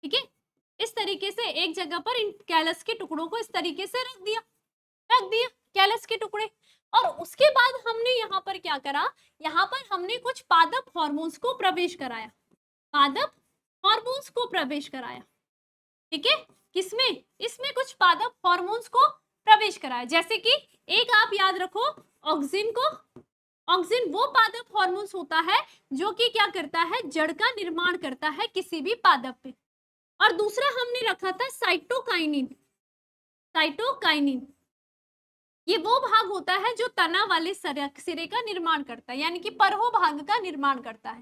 ठीक है, इस तरीके से एक जगह पर इन कैलस के टुकड़ों को इस तरीके से रख दिया कैलस के टुकड़े। और उसके बाद हमने यहाँ पर क्या करा, यहाँ पर हमने कुछ पादप हार्मोन्स को प्रवेश कराया, पादप हार्मोन्स को प्रवेश कराया, ठीक है, किसमें, इसमें कुछ पादप हार्मोन्स को प्रवेश कराया, जैसे कि एक आप याद रखो ऑक्सिन को ऑक्सिन वो पादप हार्मोन्स होता है जो कि क्या करता है, जड़ का निर्माण करता है किसी भी पादप पे। और दूसरा हमने रखा था साइटोकाइनिन। साइटोकाइनिन ये वो भाग होता है जो तना वाले सिरे का निर्माण करता है, यानी कि परहो भाग का निर्माण करता है।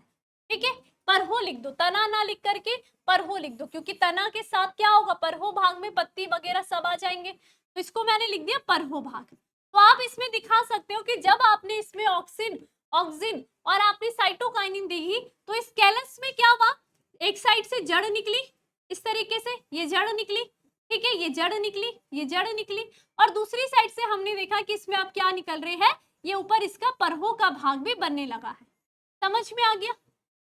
ठीक है, परहो लिख दो, तना ना लिख करके परहो लिख दो, क्योंकि तना के साथ क्या होगा, परहो भाग में पत्ती वगैरह सब आ जाएंगे, तो इसको मैंने लिख दिया परहो भाग। तो आप इसमें दिखा सकते हो कि जब आपने इसमें ऑक्सिन और आपने साइटोकाइनिन दी तो इस कैलस में क्या हुआ, एक साइड से जड़ निकली, इस तरीके से ये जड़ निकली, ठीक है, ये जड़ निकली, ये जड़ निकली, और दूसरी साइड से हमने देखा कि इसमें अब क्या निकल रहे हैं, ये ऊपर इसका परहो का भाग भी बनने लगा है। समझ में आ गया,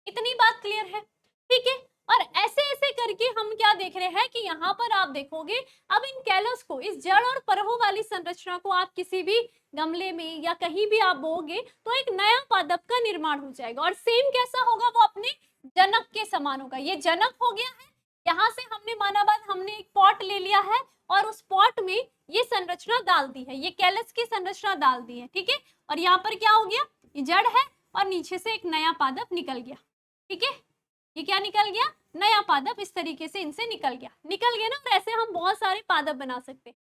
इतनी बात क्लियर है, ठीक है। और ऐसे ऐसे करके हम क्या देख रहे हैं कि यहाँ पर आप देखोगे अब इन कैलस को, इस जड़ और परहो वाली संरचना को आप किसी भी गमले में या कहीं भी आप बोओगे तो एक नया पादप का निर्माण हो जाएगा, और सेम कैसा होगा, वो अपने जनक के समान होगा। ये जनक हो गया है, यहाँ से हमने माना बात, हमने एक पॉट ले लिया है और उस पॉट में ये संरचना डाल दी है, ये कैलस की संरचना डाल दी है, ठीक है। और यहाँ पर क्या हो गया, ये जड़ है और नीचे से एक नया पादप निकल गया, ठीक है, ये क्या निकल गया, नया पादप, इस तरीके से इनसे निकल गया ना। और ऐसे हम बहुत सारे पादप बना सकते हैं।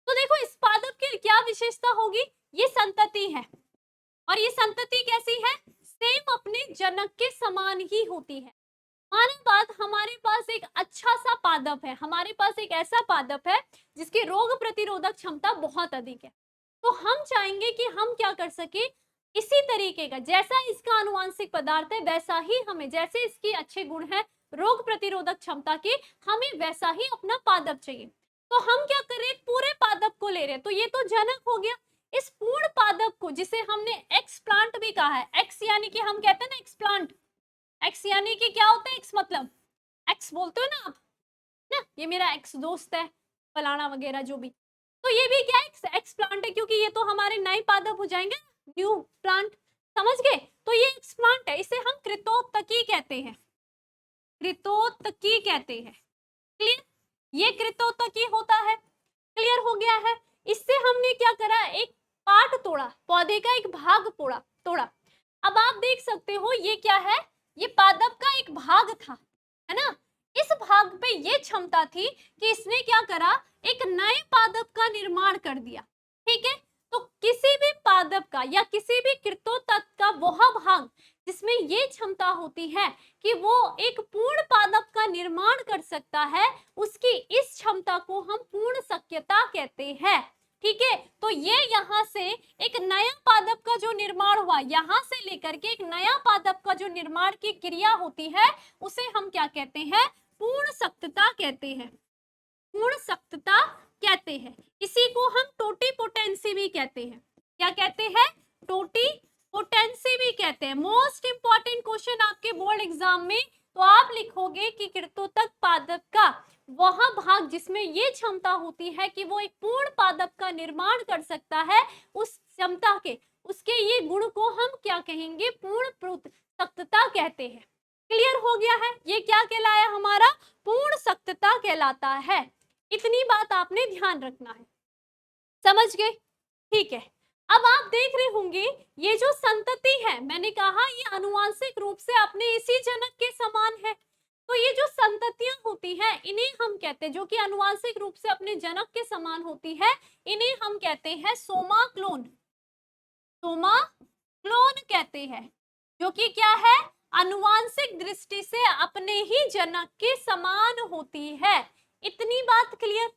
तो देखो इस पादप की क्या विशेषता होगी, ये संतति है, और ये संतति कैसी है, सेम अपने जनक के समान ही होती है। माना बात, हमारे पास एक अच्छा सा पादप है, हमारे पास एक ऐसा पादप है जिसकी रोग प्रतिरोधक क्षमता बहुत अधिक है, तो हम चाहेंगे कि हम क्या कर सके, इसी तरीके का, जैसा इसका आनुवांशिक पदार्थ है वैसा ही हमें, जैसे इसके अच्छे गुण है रोग प्रतिरोधक क्षमता के, हमें वैसा ही अपना पादप चाहिए। तो हम क्या कर रहे हैं, पूरे पादप को ले रहे हैं, तो ये तो जनक हो गया। इस पूर्ण पादप को, जिसे हमने एक्स प्लांट भी कहा है, एक्स यानी कि हम कहते हैं ना एक्स प्लांट, एक्स यानी कि क्या होता है, एक्स मतलब एक्स बोलते हो ना आप, ना ये मेरा एक्स दोस्त है फलाना वगैरह जो भी, तो ये भी क्या है, एक्स प्लांट है, क्योंकि ये तो हमारे नए पादप हो जाएंगे, न्यू प्लांट, समझ गए। तो ये एक्स प्लांट है, इसे हम कृतोत्तकी कहते हैं, कृतोत्तकी कहते हैं, क्लियर, ये कृतोत्तकी होता है, क्लियर हो गया है। इससे हमने क्या करा, एक पार्ट तोड़ा, पौधे का एक भाग तोड़ा। अब आप देख सकते हो ये क्या है, ये पादप का एक भाग था, है ना। इस भाग पे ये क्षमता थी कि इसने क्या करा, एक नए पादप का निर्माण कर दिया, ठीक है। तो किसी भी पादप का या किसी भी कृतोत्तक का वह भाग जिसमें ये क्षमता होती है कि वो एक पूर्ण पादप का निर्माण कर सकता है, उसकी इस क्षमता को हम पूर्ण शक्यता कहते हैं, ठीक है। तो ये यहाँ से एक नया पादप का जो निर्माण हुआ, यहाँ से लेकर के एक नया पादप का जो निर्माण की क्रिया होती है, उसे हम क्या कहते हैं, पूर्ण शक्तता कहते हैं, पूर्ण शक्तता कहते हैं। इसी को हम टोटीपोटेंसी भी कहते हैं, क्या कहते हैं, टोटीपोटेंसी भी कहते हैं। मोस्ट इंपॉर्टेंट क्वेश्चन आपके बोर्ड एग्जाम में, तो आप लिखोगे कि कृतोत्तक पादप का वह भाग जिसमें ये क्षमता होती है कि वो एक पूर्ण पादप का निर्माण कर सकता है, उस क्षमता के, उसके ये गुण को हम क्या कहेंगे, पूर्ण शक्तता कहते हैं। क्लियर हो गया है, ये क्या कहलाया हमारा, पूर्ण शक्तता कहलाता है। इतनी बात आपने ध्यान रखना है, समझ गए, ठीक है। अब आप देख रहे होंगे ये जो संतति है, मैंने कहा ये आनुवांशिक रूप से अपने इसी जनक के समान है, तो ये जो संततियां होती हैं इन्हें हम कहते हैं, जो कि आनुवांशिक रूप से अपने जनक के समान होती है, इन्हें हम कहते हैं सोमा क्लोन, सोमा क्लोन कहते हैं, जो कि क्या है, आनुवांशिक दृष्टि से अपने ही जनक के समान होती है। इतनी बात क्लियर।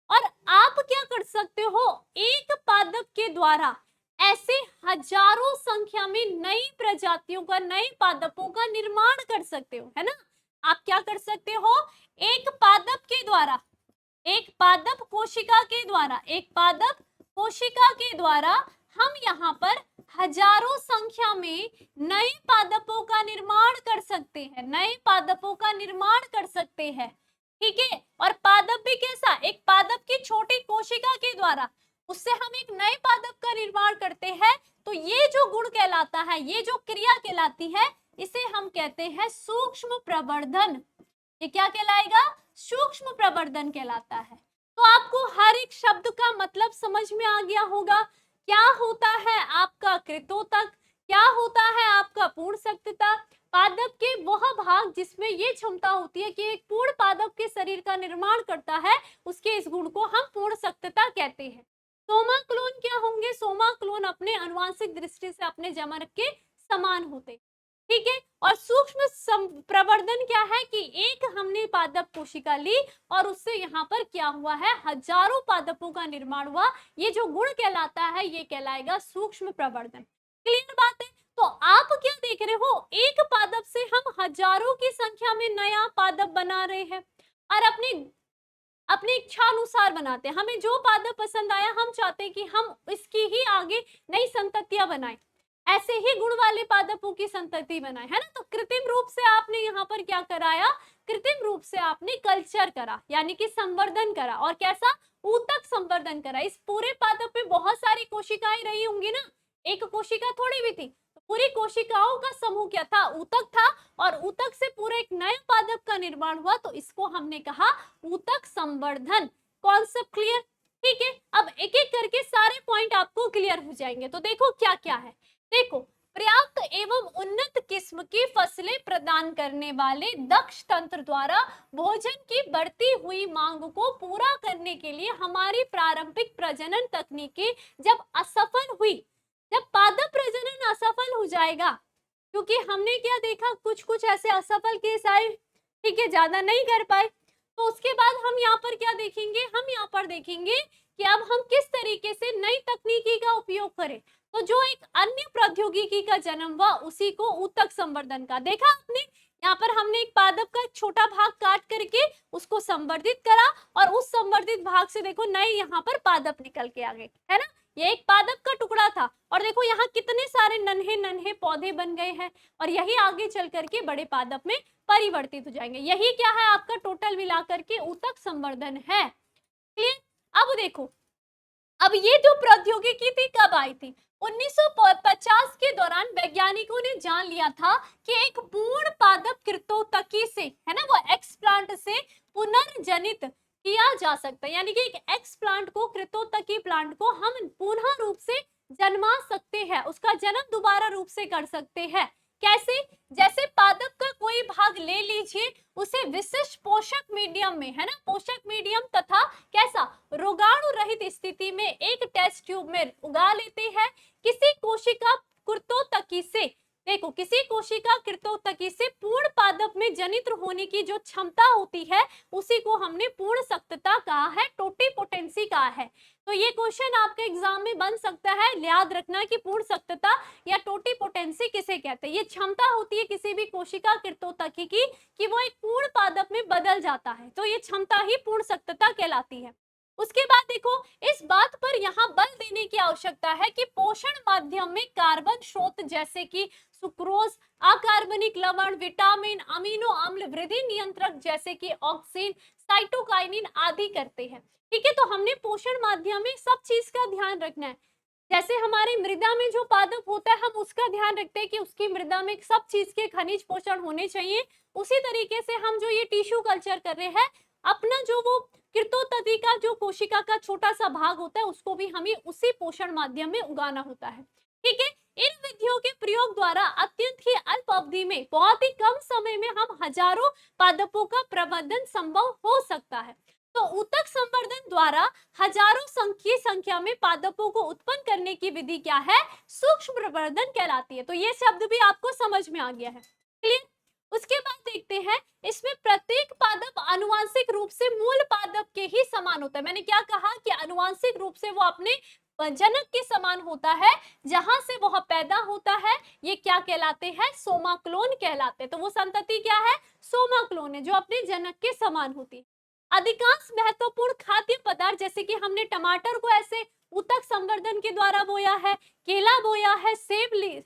और आप क्या कर सकते हो, एक पादप के द्वारा ऐसे हजारों संख्या में नई प्रजातियों का, नए पादपों का निर्माण कर सकते हो, है ना। आप क्या कर सकते हो, एक पादप के द्वारा, एक पादप कोशिका के द्वारा, एक पादप कोशिका के द्वारा हम यहाँ पर हजारों संख्या में नए पादपों का निर्माण कर सकते हैं, नए पादपों का निर्माण कर सकते हैं, ठीक है। और पादप भी कैसा, एक पादप की छोटी कोशिका के द्वारा उससे हम एक नए पादप का निर्माण करते हैं, तो ये जो गुण कहलाता है, ये जो क्रिया कहलाती है, इसे हम कहते हैं सूक्ष्म प्रवर्धन। ये क्या कहलाएगा, सूक्ष्म प्रवर्धन कहलाता है। तो आपको हर एक शब्द का मतलब समझ में आ गया होगा। क्या होता है आपका कृतोतक, क्या होता है आपका पूर्ण सक्तता। पादप के वह भाग जिसमें ये क्षमता होती है कि एक पूर्ण पादप के शरीर का निर्माण करता है, उसके इस गुण को हम पूर्ण सक्तता कहते हैं। सोमा क्लोन क्या होंगे, सोमा क्लोन अपने अनुवांशिक दृष्टि से अपने जमर के समान होते, ठीक है। और सूक्ष्म प्रवर्धन क्या है कि एक हमने पादप कोशिका ली और उससे यहाँ पर क्या हुआ है, हजारों पादपों का निर्माण हुआ। ये जो गुण कहलाता है ये कहलाएगा सूक्ष्म प्रवर्धन। क्लियर बात है। तो आप क्या देख रहे हो, एक पादप से हम हजारों की संख्या में नया पादप बना रहे हैं और अपनी अपनी इच्छा अनुसार बनाते हैं। हमें जो पादप पसंद आया हम चाहते हैं कि हम इसकी ही आगे नई संततियां बनाएं, ऐसे ही गुण वाले पादपों की संतति बनाए, है ना। तो कृत्रिम रूप से आपने यहाँ पर क्या कराया, कृत्रिम रूप से आपने कल्चर करा, यानी कि संवर्धन करा। और कैसा, ऊतक संवर्धन करा। इस पूरे पादप में बहुत सारी कोशिकाएं रही होंगी ना, एक कोशिका थोड़ी भी थी। तो पूरी कोशिकाओं का समूह क्या था, ऊतक था। और ऊतक से पूरे एक नए पादप का निर्माण हुआ, तो इसको हमने कहा ऊतक संवर्धन। कॉन्सेप्ट क्लियर, ठीक है। अब एक एक करके सारे पॉइंट आपको क्लियर हो जाएंगे। तो देखो क्या क्या है, देखो, पर्याप्त एवं उन्नत किस्म की फसलें प्रदान करने वाले दक्ष तंत्र द्वारा भोजन की बढ़ती हुई मांग को पूरा करने के लिए हमारी प्रारंभिक प्रजनन तकनीकें जब असफल हुई, जब पादप प्रजनन असफल हो जाएगा, क्योंकि हमने क्या देखा, कुछ कुछ ऐसे असफल केस आए, ठीक है, ज्यादा नहीं कर पाए। तो उसके बाद हम यहाँ पर क्या देखेंगे, हम यहाँ पर देखेंगे कि अब हम किस तरीके से नई तकनीकी का उपयोग करें। तो जो एक अन्य प्रौद्योगिकी का जन्म हुआ उसी को ऊतक संवर्धन का देखा आपने। यहाँ पर हमने एक पादप का छोटा भाग काट करके उसको संवर्धित करा और उस संवर्धित भाग से देखो नए यहाँ पर पादप निकल के आ गए, है ना। ये एक पादप का टुकड़ा था और देखो यहाँ कितने सारे नन्हे नन्हे पौधे बन गए हैं और यही आगे चल करके बड़े पादप में परिवर्तित हो जाएंगे। यही क्या है, आपका टोटल मिलाकर के ऊतक संवर्धन है। क्लियर। अब देखो, अब ये जो प्रौद्योगिकी थी कब आई थी, 1950 के दौरान वैज्ञानिकों ने जान लिया था कि एक पूर्ण पादप कृतोतकी से, है ना, वो एक्सप्लांट से पुनर्जनित किया जा सकता है। यानी कि एक एक्सप्लांट को, कृतोतकी प्लांट को हम पुनः रूप से जन्मा सकते हैं, उसका जन्म दोबारा रूप से कर सकते हैं। कैसे, जैसे पादप का कोई भाग ले लीजिए, उसे विशिष्ट पोषक मीडियम में, है ना, पोषक मीडियम तथा कैसा, रोगाणु रहित स्थिति में एक टेस्ट ट्यूब में उगा लेते हैं। किसी कोशिका कृतोतकी से, देखो, किसी कोशिका कृतोतकी से पूर्ण पादप में जनित होने की जो क्षमता होती है उसी को हमने पूर्ण सक्तता कहा है, टोटिपोटेंसी कहा है। तो ये क्वेश्चन आपके एग्जाम में बन सकता है, याद रखना कि पूर्ण सक्तता या टोटिपोटेंसी किसे कहते हैं। ये क्षमता होती है किसी भी कोशिका कृतोतकी की कि वो एक पूर्ण पादप में बदल जाता है, तो ये क्षमता ही पूर्ण सक्तता कहलाती है। उसके बाद देखो, इस बात पर यहाँ बल देने की आवश्यकता है कि पोषण माध्यम में कार्बन स्रोत जैसे कि सुक्रोज, अकार्बनिक लवण, विटामिन, अमीनो अम्ल, वृद्धि नियंत्रक जैसे कि ऑक्सिन, साइटोकाइनिन आदि करते हैं। ठीक है, तो हमने पोषण माध्यम में सब चीज का ध्यान रखना है। जैसे हमारी मृदा में जो पादप होता है हम उसका ध्यान रखते हैं कि उसकी मृदा में सब चीज के खनिज पोषण होने चाहिए। उसी तरीके से हम जो ये टिश्यू कल्चर कर रहे हैं, अपना जो वो कृतोतकी का जो कोशिका का छोटा सा भाग होता है उसको भी हमें उसी पोषण माध्यम में उगाना होता है। ठीक है, इन विधियों के प्रयोग द्वारा अत्यंत ही अल्प अवधि में, बहुत ही कम समय में हम हजारों पादपों का प्रवर्धन संभव हो सकता है। तो ऊतक संवर्धन द्वारा हजारों की संख्या में पादपों को उत्पन्न करने की विधि क्या है, सूक्ष्म प्रवर्धन कहलाती है। तो ये शब्द भी आपको समझ में आ गया है, क्लियर। उसके बाद देखते हैं, इसमें प्रत्येक पादप आनुवांशिक रूप से मूल पादप के ही समान होता है। मैंने क्या कहा कि आनुवांशिक रूप से वो अपने जनक के समान होता है, जहां से वह पैदा होता है। ये क्या कहलाते हैं, सोमाक्लोन कहलाते हैं। तो वो संतति क्या है, सोमाक्लोन है, जो अपने जनक के समान होती है। अधिकांश महत्वपूर्ण खाद्य पदार्थ, जैसे कि हमने टमाटर को ऐसे ऊतक संवर्धन के द्वारा बोया है, केला बोया है,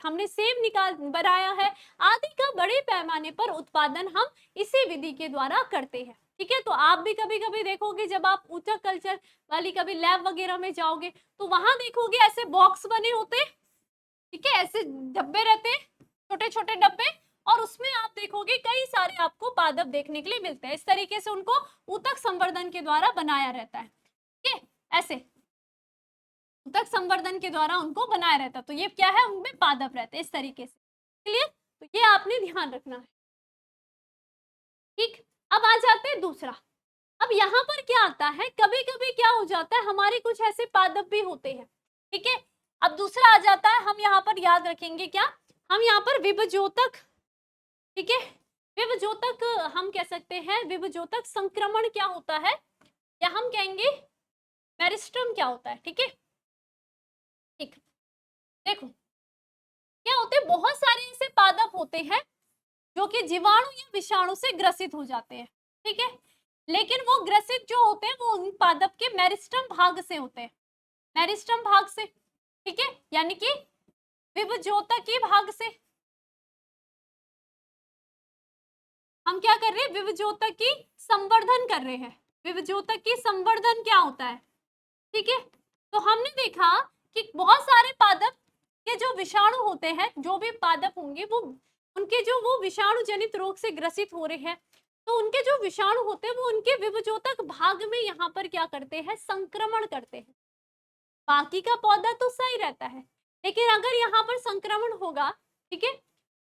हमने सेब निकाल बनाया है, आदि का बड़े पैमाने पर उत्पादन हम इसी विधि के द्वारा करते हैं। ठीक है, तो आप भी कभी कभी देखोगे, जब आप ऊतक कल्चर वाली कभी लैब वगैरह में जाओगे तो वहां देखोगे ऐसे बॉक्स बने होते, ठीक है, ऐसे डब्बे रहते, छोटे छोटे डब्बे, और उसमें आप देखोगे कई सारे आपको पादप देखने के लिए मिलते हैं। इस तरीके से उनको ऊतक संवर्धन के द्वारा बनाया रहता है। ठीक है, ऐसे ऊतक संवर्धन के द्वारा उनको बनाया रहता, तो ये क्या है, उनमें पादप रहते हैं इस तरीके से। क्लियर? तो ये आपने ध्यान रखना है। ठीक, अब आ जाते हैं दूसरा। अब यहाँ पर क्या आता है, कभी कभी क्या हो जाता है, हमारे कुछ ऐसे पादप भी होते हैं। ठीक है, अब दूसरा आ जाता है, हम यहाँ पर याद रखेंगे क्या, हम यहाँ पर विभजोतक, ठीक है, विभजोतक हम कह सकते हैं, विभजोतक संक्रमण क्या होता है, या हम कहेंगे मेरिस्टम क्या होता है। ठीक है, ठीक, देखो क्या होते हैं, बहुत सारे ऐसे पादप होते हैं जो कि जीवाणु या विषाणु से ग्रसित हो जाते हैं। ठीक है, लेकिन वो ग्रसित जो होते हैं वो उन पादप के मेरिस्टम भाग से होते हैं, मेरिस्टम भाग से। ठीक है, यानी कि विभजोतकी भाग से हम क्या कर रहे हैं, विभजोतकी संवर्धन कर रहे हैं। विभजोतकी संवर्धन क्या होता है, ठीक है, तो हमने देखा कि बहुत सारे पादप के जो विषाणु होते हैं, जो भी पादप होंगे वो उनके जो वो विषाणु जनित रोग से ग्रसित हो रहे हैं, तो उनके जो विषाणु होते हैं वो उनके विभजोतक भाग में यहाँ पर क्या करते हैं, संक्रमण करते हैं। बाकी का पौधा तो सही रहता है, लेकिन अगर यहाँ पर संक्रमण होगा, ठीक है,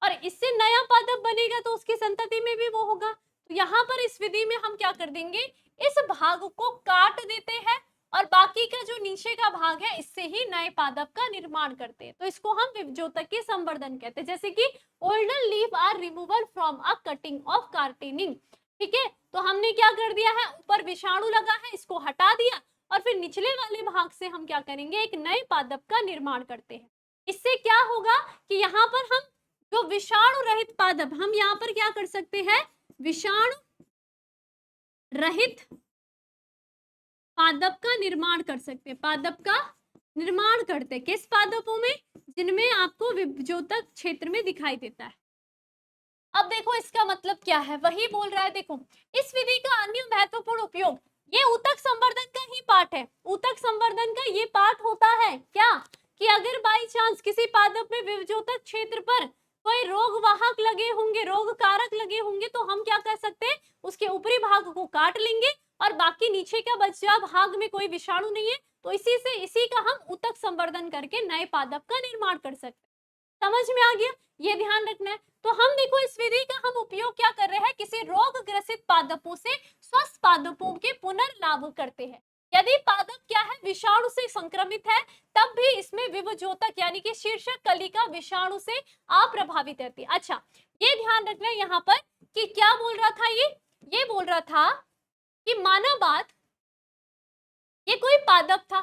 और इससे नया पादप बनेगा तो उसकी संतति में भी वो होगा। तो यहाँ पर इस विधि में हम क्या कर देंगे, इस भाग को काट देते हैं और बाकी का जो नीचे का भाग है इससे ही नए पादप का निर्माण करते हैं। तो इसको हम विभजोतकीय संवर्धन कहते हैं। जैसे कि older leaf are removal from a cutting of curtaining. ठीक है, तो हमने क्या कर दिया है, ऊपर विषाणु लगा है इसको हटा दिया और फिर निचले वाले भाग से हम क्या करेंगे, एक नए पादप का निर्माण करते हैं। इससे क्या होगा कि यहाँ पर हम जो विषाणु रहित पादप, हम यहाँ पर क्या कर सकते हैं, विषाणु रहित पादप का निर्माण कर सकते हैं। पादप का निर्माण करते हैं किस पादपों में, जिनमें आपको विभजोतक क्षेत्र में दिखाई देता है। अब देखो इसका मतलब क्या है, वही बोल रहा है। देखो इस विधि का अन्य महत्वपूर्ण उपयोग, ये ऊतक संवर्धन का ही पार्ट है। ऊतक संवर्धन का ये पार्ट होता है क्या, कि अगर बाई चांस किसी पादप में विभजोतक क्षेत्र पर कोई रोग वाहक लगे होंगे, रोग कारक लगे होंगे, तो हम क्या कर सकते हैं, उसके ऊपरी भाग को काट लेंगे और बाकी नीचे का बचा भाग में कोई विषाणु नहीं है, तो इसी का हम ऊतक संवर्धन करके नए पादप का निर्माण कर सकते हैं। समझ में आ गया, ये ध्यान रखना है। तो हम देखो इस विधि का हम उपयोग क्या कर रहे हैं, किसी रोग ग्रसित पादपों से स्वस्थ पादपों के पुनर्लाभ करते हैं। यदि पादप क्या है, विषाणु से संक्रमित है, तब भी इसमें विभजोतक यानी कि शीर्षक कलिका विषाणु से अप्रभावित रहती है। अच्छा, ये ध्यान रखना है यहाँ पर कि क्या बोल रहा था, ये बोल रहा था कि माना बात, ये कोई पादप था,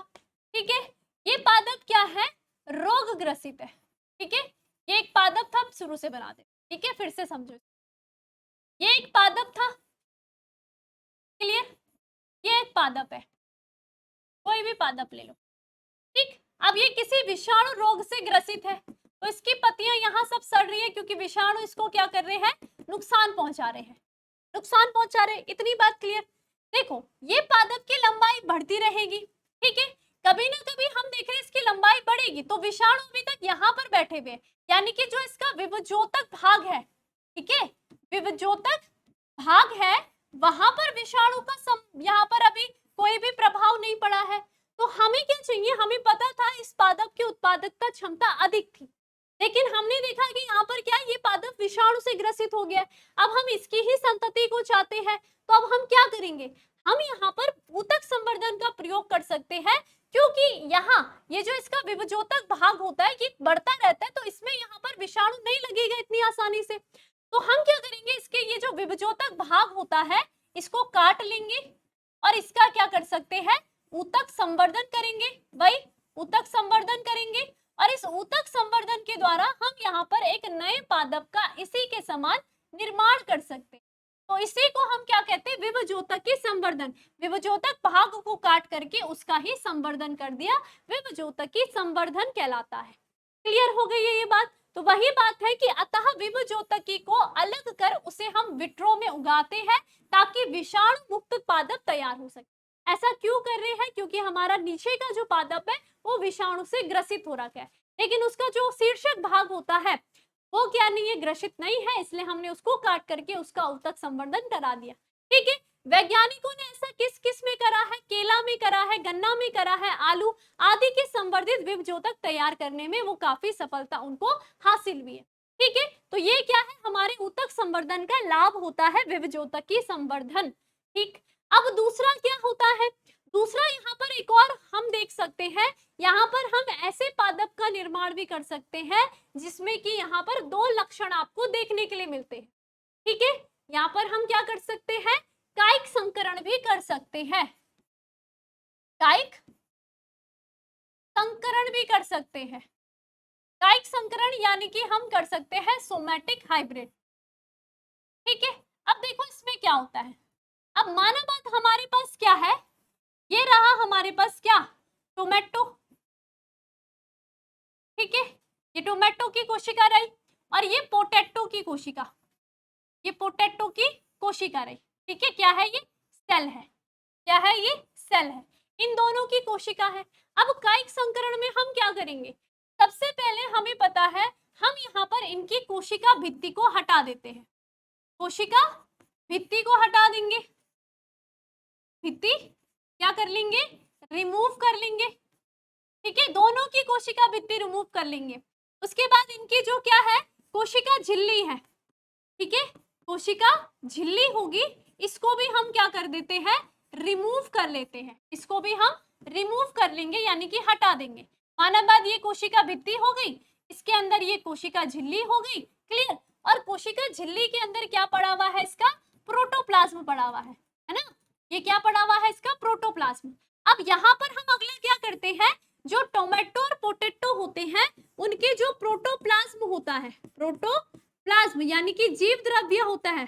ठीक है, ये पादप क्या है, रोग ग्रसित है। ठीक है, ये एक पादप था, शुरू से बना दे, ठीक है, फिर से समझो, ये एक पादप था, क्लियर, ये एक पादप है, कोई भी पादप ले लो। ठीक, अब ये किसी विषाणु रोग से ग्रसित है, तो इसकी पत्तियां यहाँ सब सड़ रही है क्योंकि विषाणु इसको क्या कर रहे हैं, नुकसान पहुंचा रहे हैं, नुकसान पहुंचा रहे। इतनी बात क्लियर। देखो ये पादप की लंबाई बढ़ती रहेगी, ठीक है, कभी ना कभी हम देख रहे हैं इसकी लंबाई बढ़ेगी, तो विषाणु अभी तक यहाँ पर बैठे हुए, यानी कि जो इसका विभजोतक भाग है, ठीक है, विभजोतक भाग है, वहां पर विषाणु का यहाँ पर अभी कोई भी प्रभाव नहीं पड़ा है। तो हमें क्या चाहिए, हमें पता था इस पादप की उत्पादकता क्षमता अधिक थी, लेकिन हमने देखा कि यहाँ पर क्या है, ये पादप विषाणु से ग्रसित हो गया। अब हम इसकी ही संतति को चाहते हैं, तो अब हम क्या करेंगे, हम यहाँ पर ऊतक संवर्धन का प्रयोग कर सकते हैं, क्योंकि यहाँ ये जो इसका विभजोतक भाग होता है ये बढ़ता रहता है, तो इसमें यहाँ पर विषाणु नहीं लगेगा इतनी आसानी से। तो हम क्या करेंगे, इसके ये जो विभजोतक भाग होता है इसको काट लेंगे और इसका क्या कर सकते हैं, ऊतक संवर्धन करेंगे। वही ऊतक संवर्धन करेंगे और इस ऊतक संवर्धन के द्वारा हम यहाँ पर एक नए पादप का इसी के समान निर्माण कर सकते हैं। तो इसी को हम क्या कहते हैं, विभजोतकीय संवर्धन। विभजोतक भाग को काट करके उसका ही संवर्धन कर दिया, विभजोतकीय संवर्धन कहलाता है। क्लियर हो गई है ये बात। तो वही बात है कि अतः विभजोतकी को अलग कर उसे हम विट्रो में उगाते हैं ताकि विषाणु मुक्त पादप तैयार हो सके। ऐसा क्यों कर रहे हैं, क्योंकि हमारा नीचे का जो पादप है वो विषाणु से ग्रसित हो रखा है, लेकिन उसका जो शीर्षक भाग होता है वो क्या नहीं है, ग्रसित नहीं है, इसलिए हमने उसको काट करके उसका ऊतक संवर्धन करा दिया। ठीक है, वैज्ञानिकों ने ऐसा किस किस में करा है? केला में करा है, गन्ना में करा है, आलू आदि के संवर्धित विभजोतक तैयार करने में वो काफी सफलता उनको हासिल हुई है। ठीक है, तो ये क्या है? हमारे ऊतक संवर्धन का लाभ होता है, विभजोतकी संवर्धन। ठीक, अब दूसरा क्या होता है? दूसरा यहाँ पर एक और हम देख सकते हैं, यहाँ पर हम ऐसे पादप का निर्माण भी कर सकते हैं जिसमें कि यहाँ पर दो लक्षण आपको देखने के लिए मिलते हैं। ठीक है, यहाँ पर हम क्या कर सकते हैं? कायिक संकरण भी कर सकते हैं, कायिक संकरण भी कर सकते हैं। कायिक संकरण यानी कि हम कर सकते हैं सोमैटिक हाइब्रिड। ठीक है, अब देखो इसमें क्या होता है। अब माना बात हमारे पास क्या है? ये रहा हमारे पास क्या? टोमेटो। ठीक है, ये टोमेटो की कोशिका रही और ये पोटैटो की कोशिका, ये पोटैटो की कोशिका रही। ठीक है, क्या है ये? सेल है। क्या है ये? सेल है। इन दोनों की कोशिका है। अब कायिक संकरण में हम क्या करेंगे? सबसे पहले हमें पता है, हम यहाँ पर इनकी कोशिका भित्ति को हटा देते हैं। कोशिका भित्ति को हटा देंगे, भित्ति क्या कर लेंगे? रिमूव कर लेंगे। ठीक है, दोनों की कोशिका भित्ति रिमूव कर लेंगे। उसके बाद इनकी जो क्या है? कोशिका झिल्ली है। ठीक है, कोशिका झिल्ली होगी, इसको भी हम क्या कर देते हैं? रिमूव कर लेते हैं। इसको भी हम रिमूव कर लेंगे यानी कि हटा देंगे। माना बाद ये कोशिका भित्ति हो गई, इसके अंदर ये कोशिका झिल्ली हो गई। क्लियर? और कोशिका झिल्ली के अंदर क्या पड़ा हुआ है? इसका प्रोटोप्लाज्म पड़ा हुआ है ना? ये क्या पड़ा हुआ है? इसका प्रोटोप्लाज्म। अब यहाँ पर हम अगला क्या करते हैं? जो टोमेटो और पोटैटो होते हैं उनके जो प्रोटोप्लाज्म होता है, प्लाज्म यानी कि जीव द्रव्य होता है,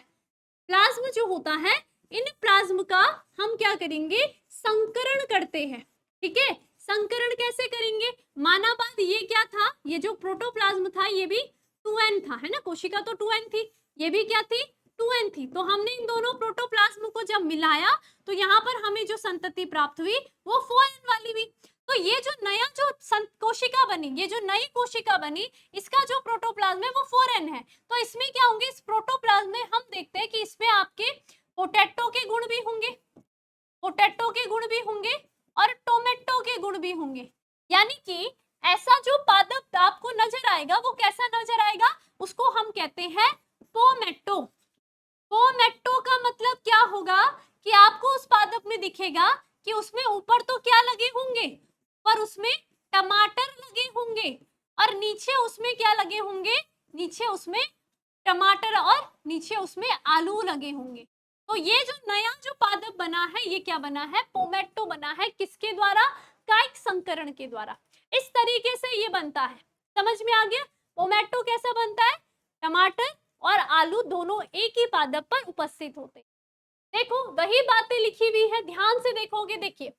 प्लाज्म जो होता है, इन प्लाज्म का हम क्या करेंगे? संकरण करते हैं। ठीक है, संकरण कैसे करेंगे? माना बात ये क्या था? ये जो प्रोटोप्लाज्म था ये भी 2n था, है ना? कोशिका तो 2n थी, ये भी क्या थी? 2n थी। तो हमने इन दोनों प्रोटोप्लाज्म को जब मिलाया तो यहाँ पर हमें जो संतति प्राप्त हुई वो 4n वाली हुई। तो ये जो नया जो कोशिका बनी, ये जो नई कोशिका बनी, इसका जो प्रोटोप्लाज्म है वो 4n है। तो इसमें क्या होंगे? इस प्रोटोप्लाज्म में हम देखते हैं कि इसमें आपके पोटैटो के गुण भी होंगे, पोटैटो के गुण भी होंगे और टोमेटो के गुण भी होंगे। यानी कि ऐसा जो पादप आपको नजर आएगा वो कैसा नजर आएगा? उसको हम कहते हैं पोमेटो। पोमेटो का मतलब क्या होगा कि आपको उस पादप में दिखेगा कि उसमें ऊपर तो क्या लगे होंगे? पर उसमें टमाटर लगे होंगे और नीचे उसमें क्या लगे होंगे? नीचे उसमें टमाटर और नीचे उसमें आलू लगे होंगे। तो ये जो नया जो पादप बना है ये क्या बना है? पोमेटो बना है। किसके द्वारा? कायिक संकरण के द्वारा। इस तरीके से ये बनता है। समझ में आ गया? पोमेटो कैसा बनता है? टमाटर और आलू दोनों एक ही पादप पर उपस्थित होते हैं। देखो वही बातें लिखी हुई है, ध्यान से देखोगे। देखिए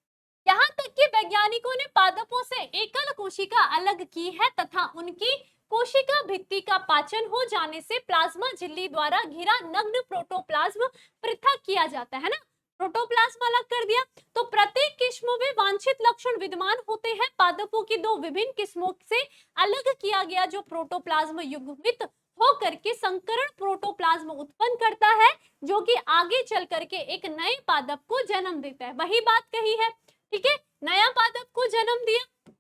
यहाँ तक कि वैज्ञानिकों ने पादपों से एकल कोशिका अलग की है तथा उनकी कोशिका भित्ति का पाचन हो जाने से प्लाज्मा झिल्ली द्वारा घिरा नग्न प्रोटोप्लाज्म पृथक किया जाता है ना? प्रोटोप्लाज्म अलग कर दिया। तो प्रत्येक किस्मों में वांछित लक्षण विद्यमान होते हैं। पादपों की दो विभिन्न किस्मों से अलग किया गया जो प्रोटोप्लाज्म युग्मित होकर के संकरण प्रोटोप्लाज्म उत्पन्न करता है जो कि आगे चल करके एक नए पादप को जन्म देता है। वही बात कही है। ठीक है, नया पादप को जन्म दिया।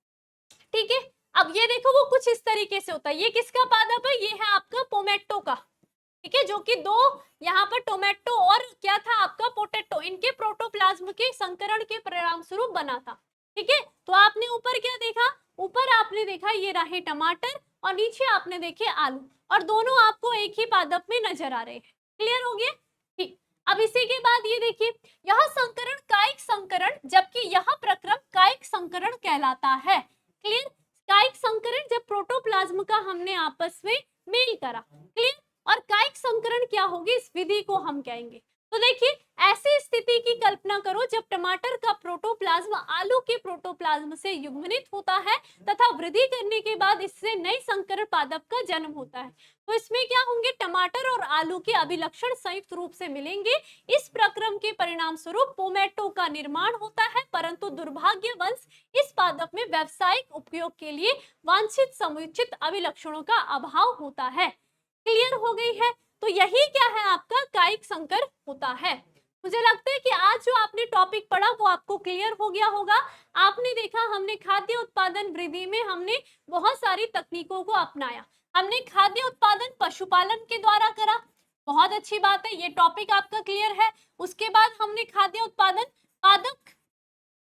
ठीक है, अब ये देखो वो कुछ इस तरीके से होता है। ये किसका पादप है? ये है आपका पोमेटो का। ठीक है, जो कि दो यहाँ पर टोमेटो और क्या था आपका पोटैटो, इनके प्रोटोप्लाज्म के संकरण के परिणाम स्वरूप बना था। ठीक है, तो आपने ऊपर क्या देखा? ऊपर आपने देखा ये रहे टमाटर और नीचे आपने देखे आलू और दोनों आपको एक ही पादप में नजर आ रहे हैं। क्लियर हो गया? ठीक, अब इसी के बाद ये देखिए यह संकरण कायिक संकरण, जबकि यह प्रक्रम कायिक संकरण कहलाता है। क्लियर? कायिक संकरण जब प्रोटोप्लाज्म का हमने आपस में मेल करा। क्लियर? और कायिक संकरण क्या होगी? इस विधि को हम कहेंगे। तो देखिए ऐसी स्थिति की कल्पना करो जब टमाटर का प्रोटोप्लाज्म आलू के प्रोटोप्लाज्म से युग्मित होता है तथा वृद्धि करने के बाद इससे नई संकरण पादप का जन्म होता है। तो इसमें क्या होंगे? टमाटर और आलू के अभिलक्षण संयुक्त रूप से मिलेंगे। इस प्रक्रम के परिणाम स्वरूप पोमेटो का निर्माण होता है, परंतु दुर्भाग्यवश इस पादप में व्यावसायिक उपयोग के लिए वांछित समुचित अभिलक्षणों का अभाव होता है। क्लियर हो गई है? तो यही क्या है आपका कायिक संकर होता है। मुझे लगता है कि आज जो आपने टॉपिक पढ़ा वो आपको क्लियर हो गया होगा। आपने देखा हमने खाद्य उत्पादन वृद्धि में हमने बहुत सारी तकनीकों को अपनाया। हमने खाद्य उत्पादन पशुपालन के द्वारा करा, बहुत अच्छी बात है, ये टॉपिक आपका क्लियर है। उसके बाद हमने खाद्य उत्पादन पादप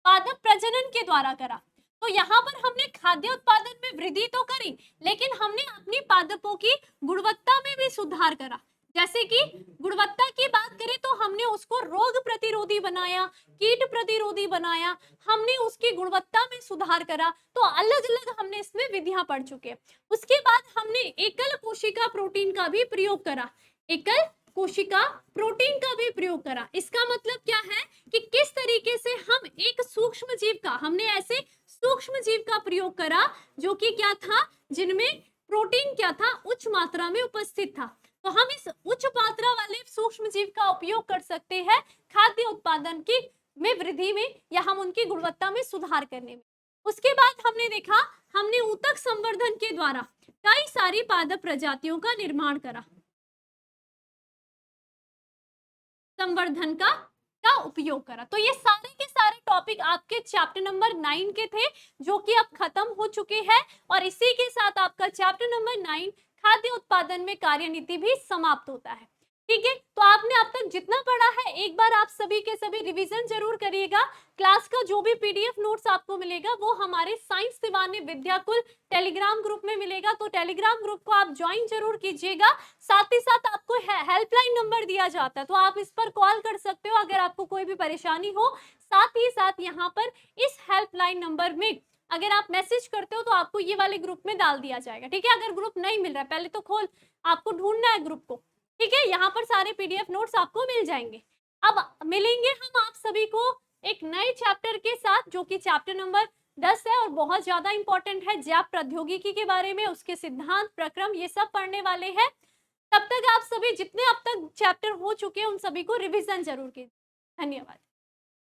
पादप प्रजनन के द्वारा करा। तो यहाँ पर हमने खाद्य उत्पादन में वृद्धि तो करी, लेकिन हमने अपनी पादपों की गुणवत्ता में भी सुधार करा। जैसे कि गुणवत्ता की बात करें तो हमने उसको रोग प्रतिरोधी बनाया, कीट प्रतिरोधी बनाया, हमने उसकी गुणवत्ता में सुधार करा। तो अलग अलग हमने इसमें विधियां पढ़ चुके हैं। उसके बाद हमने एकल कोशिका प्रोटीन का भी प्रयोग करा, एकल कोशिका प्रोटीन का भी प्रयोग करा। इसका मतलब क्या है कि किस तरीके से हम एक सूक्ष्म जीव का, हमने ऐसे सूक्ष्म जीव का प्रयोग करा जो कि क्या था, जिनमें प्रोटीन क्या था, उच्च मात्रा में उपस्थित था। तो हम इस उच्च मात्रा वाले सूक्ष्म जीव का उपयोग कर सकते हैं खाद्य उत्पादन की में वृद्धि में, या हम उनकी गुणवत्ता में सुधार करने में। उसके बाद हमने देखा हमने ऊतक संवर्धन के द्वारा कई सारी पादप प्रजातियों का निर्माण करा, संवर्धन का उपयोग करा। तो ये सारे के सारे टॉपिक आपके चैप्टर नंबर 9 के थे, जो कि अब खत्म हो चुके हैं, और इसी के साथ आपका चैप्टर नंबर 9 खाद्य उत्पादन में कार्यनीति भी समाप्त होता है। ठीक है, तो आपने अब तक जितना पढ़ा है एक बार आप सभी के सभी रिवीजन जरूर करिएगा। क्लास का जो भी पीडीएफ नोट्स आपको मिलेगा वो हमारे साइंस दीवाने विद्याकुल टेलीग्राम ग्रुप में मिलेगा, तो टेलीग्राम ग्रुप को आप ज्वाइन जरूर कीजिएगा। साथ ही साथ आपको हेल्पलाइन नंबर दिया जाता है, तो आप इस पर कॉल कर सकते हो अगर आपको कोई भी परेशानी हो। साथ ही साथ यहाँ पर इस हेल्पलाइन नंबर में अगर आप मैसेज करते हो तो आपको ये वाले ग्रुप में डाल दिया जाएगा। ठीक है, अगर ग्रुप नहीं मिल रहा है पहले तो आपको ढूंढना है ग्रुप को। ठीक है, यहाँ पर सारे पीडीएफ नोट्स आपको मिल जाएंगे। अब मिलेंगे हम आप सभी को एक नए चैप्टर के साथ, जो कि चैप्टर नंबर 10 है और बहुत ज्यादा इंपॉर्टेंट है। जैव प्रौद्योगिकी के बारे में, उसके सिद्धांत, प्रक्रम, ये सब पढ़ने वाले हैं। तब तक आप सभी जितने अब तक चैप्टर हो चुके हैं उन सभी को रिवीजन जरूर कीजिए। धन्यवाद।